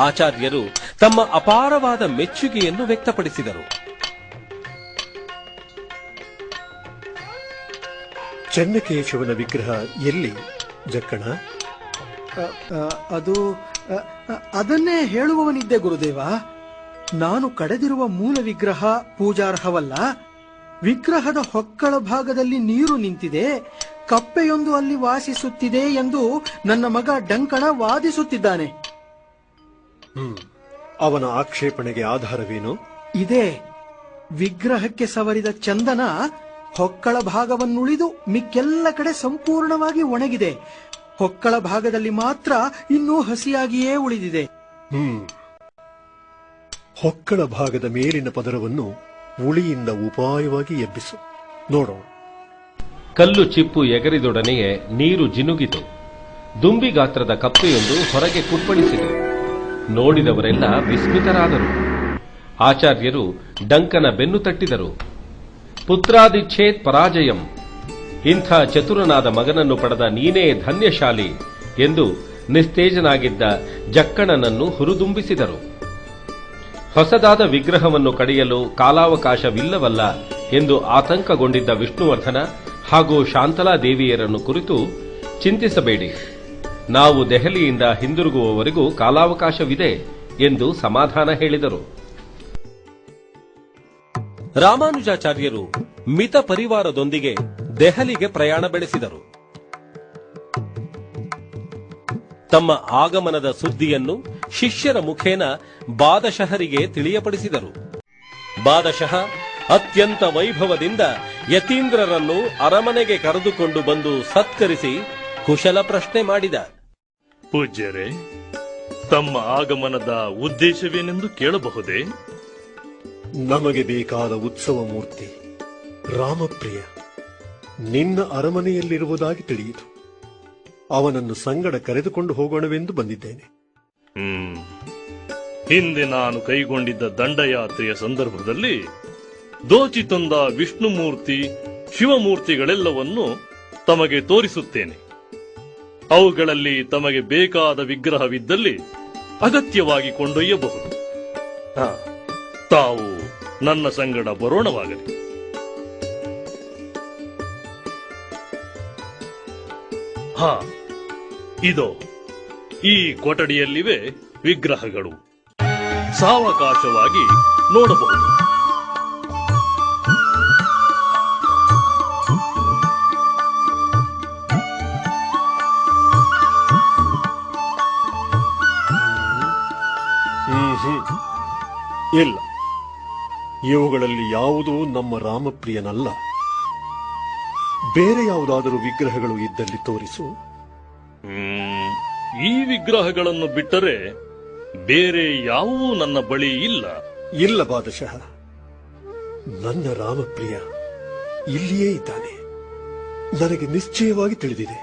ಆಚಾರ್ಯರು ತಮ್ಮ ಅಪಾರವಾದ ಮೆಚ್ಚುಗೆಯನ್ನು ವ್ಯಕ್ತಪಡಿಸಿದರು. ಚೆನ್ನಕೇಶವನ ವಿಗ್ರಹ ಎಲ್ಲಿ ಜಕ್ಕಣ? ಅದನ್ನೇ ಹೇಳುವವನಿದ್ದೆ ಗುರುದೇವ. ನಾನು ಕಡೆದಿರುವ ಮೂಲ ವಿಗ್ರಹ ಪೂಜಾರ್ಹವಲ್ಲ. ವಿಗ್ರಹದ ಹೊಕ್ಕಳ ಭಾಗದಲ್ಲಿ ನೀರು ನಿಂತಿದೆ, ಕಪ್ಪೆಯೊಂದು ಅಲ್ಲಿ ವಾಸಿಸುತ್ತಿದೆ ಎಂದು ನನ್ನ ಮಗ ಡಂಕಣ ವಾದಿಸುತ್ತಿದ್ದಾನೆ. ಅವನ ಆಕ್ಷೇಪಣೆಗೆ ಆಧಾರವೇನು? ಇದೇ ವಿಗ್ರಹಕ್ಕೆ ಸವರಿದ ಚಂದನ ಹೊಕ್ಕಳ ಭಾಗವನ್ನುಳಿದು ಮಿಕ್ಕೆಲ್ಲ ಕಡೆ ಸಂಪೂರ್ಣವಾಗಿ ಒಣಗಿದೆ. ಹೊಕ್ಕಳ ಭಾಗದಲ್ಲಿ ಮಾತ್ರ ಇನ್ನೂ ಹಸಿಯಾಗಿಯೇ ಉಳಿದಿದೆ. ಹೊಕ್ಕಳ ಭಾಗದ ಮೇಲಿನ ಪದರವನ್ನು ಉಳಿಯಿಂದ ಉಪಾಯವಾಗಿ ಎಬ್ಬಿಸು ನೋಡೋಣ. ಕಲ್ಲು ಚಿಪ್ಪು ಎಗರಿದೊಡನೆಯೇ ನೀರು ಜಿನುಗಿತು. ದುಂಬಿ ಗಾತ್ರದ ಕಪ್ಪೆಯೊಂದು ಹೊರಗೆ ಕುಪ್ಪಳಿಸಿತು. ನೋಡಿದವರೆಲ್ಲ ವಿಸ್ಮಿತರಾದರು. ಆಚಾರ್ಯರು ಡಂಕನ ಬೆನ್ನು ತಟ್ಟಿದರು. ಪುತ್ರಾದಿಚ್ಛೇತ್ ಪರಾಜಯಂ, ಇಂಥ ಚತುರನಾದ ಮಗನನ್ನು ಪಡೆದ ನೀನೇ ಧನ್ಯಶಾಲಿ ಎಂದು ನಿಸ್ತೇಜನಾಗಿದ್ದ ಜಕ್ಕಣನನ್ನು ಹುರಿದುಂಬಿಸಿದರು. ಹೊಸದಾದ ವಿಗ್ರಹವನ್ನು ಕಡೆಯಲು ಕಾಲಾವಕಾಶವಿಲ್ಲವಲ್ಲ ಎಂದು ಆತಂಕಗೊಂಡಿದ್ದ ವಿಷ್ಣುವರ್ಧನ ಹಾಗೂ ಶಾಂತಲಾದೇವಿಯರನ್ನು ಕುರಿತು ಚಿಂತಿಸಬೇಡಿ, ನಾವು ದೆಹಲಿಯಿಂದ ಹಿಂದಿರುಗುವವರೆಗೂ ಕಾಲಾವಕಾಶವಿದೆ ಎಂದು ಸಮಾಧಾನ ಹೇಳಿದರು. ರಾಮಾನುಜಾಚಾರ್ಯರು ಮಿತ ಪರಿವಾರದೊಂದಿಗೆ ದೆಹಲಿಗೆ ಪ್ರಯಾಣ ಬೆಳೆಸಿದರು. ತಮ್ಮ ಆಗಮನದ ಸುದ್ದಿಯನ್ನು ಶಿಷ್ಯರ ಮುಖೇನ ಬಾದಶಹರಿಗೆ ತಿಳಿಯಪಡಿಸಿದರು. ಬಾದಶಃ ಅತ್ಯಂತ ವೈಭವದಿಂದ ಯತೀಂದ್ರರನ್ನು ಅರಮನೆಗೆ ಕರೆದುಕೊಂಡು ಬಂದು ಸತ್ಕರಿಸಿ ಕುಶಲ ಪ್ರಶ್ನೆ ಮಾಡಿದ. ಪೂಜ್ಯರೇ, ತಮ್ಮ ಆಗಮನದ ಉದ್ದೇಶವೇನೆಂದು ಕೇಳಬಹುದೇ? ನಮಗೆ ಬೇಕಾದ ಉತ್ಸವ ಮೂರ್ತಿ ರಾಮಪ್ರಿಯ ನಿನ್ನ ಅರಮನೆಯಲ್ಲಿರುವುದಾಗಿ ತಿಳಿಯಿತು. ಅವನನ್ನು ಸಂಗಡ ಕರೆದುಕೊಂಡು ಹೋಗೋಣವೆಂದು ಬಂದಿದ್ದೇನೆ. ಹಿಂದೆ ನಾನು ಕೈಗೊಂಡಿದ್ದ ದಂಡಯಾತ್ರೆಯ ಸಂದರ್ಭದಲ್ಲಿ ದೋಚಿ ತಂದ ವಿಷ್ಣುಮೂರ್ತಿ ಶಿವಮೂರ್ತಿಗಳೆಲ್ಲವನ್ನು ತಮಗೆ ತೋರಿಸುತ್ತೇನೆ. ಅವುಗಳಲ್ಲಿ ತಮಗೆ ಬೇಕಾದ ವಿಗ್ರಹವಿದ್ದಲ್ಲಿ ಅಗತ್ಯವಾಗಿ ಕೊಂಡೊಯ್ಯಬಹುದು. ತಾವು ನನ್ನ ಸಂಗಡ ಬರೋಣವಾಗಲಿ. ಇದೋ ಈ ಕೊಠಡಿಯಲ್ಲಿವೆ ವಿಗ್ರಹಗಳು. ಸಾವಕಾಶವಾಗಿ ನೋಡಬಹುದು. ಇಲ್ಲ, ಇವುಗಳಲ್ಲಿ ಯಾವುದೂ ನಮ್ಮ ರಾಮಪ್ರಿಯನಲ್ಲ. ಬೇರೆ ಯಾವುದಾದರೂ ವಿಗ್ರಹಗಳು ಇದ್ದಲ್ಲಿ ತೋರಿಸು. ಈ ವಿಗ್ರಹಗಳನ್ನು ಬಿಟ್ಟರೆ ಬೇರೆ ಯಾವುವೂ ನನ್ನ ಬಳಿ ಇಲ್ಲ. ಇಲ್ಲ ಬಾದಶಃ, ನನ್ನ ರಾಮಪ್ರಿಯ ಇಲ್ಲಿಯೇ ಇದ್ದಾನೆ. ನನಗೆ ನಿಶ್ಚಯವಾಗಿ ತಿಳಿದಿದೆ.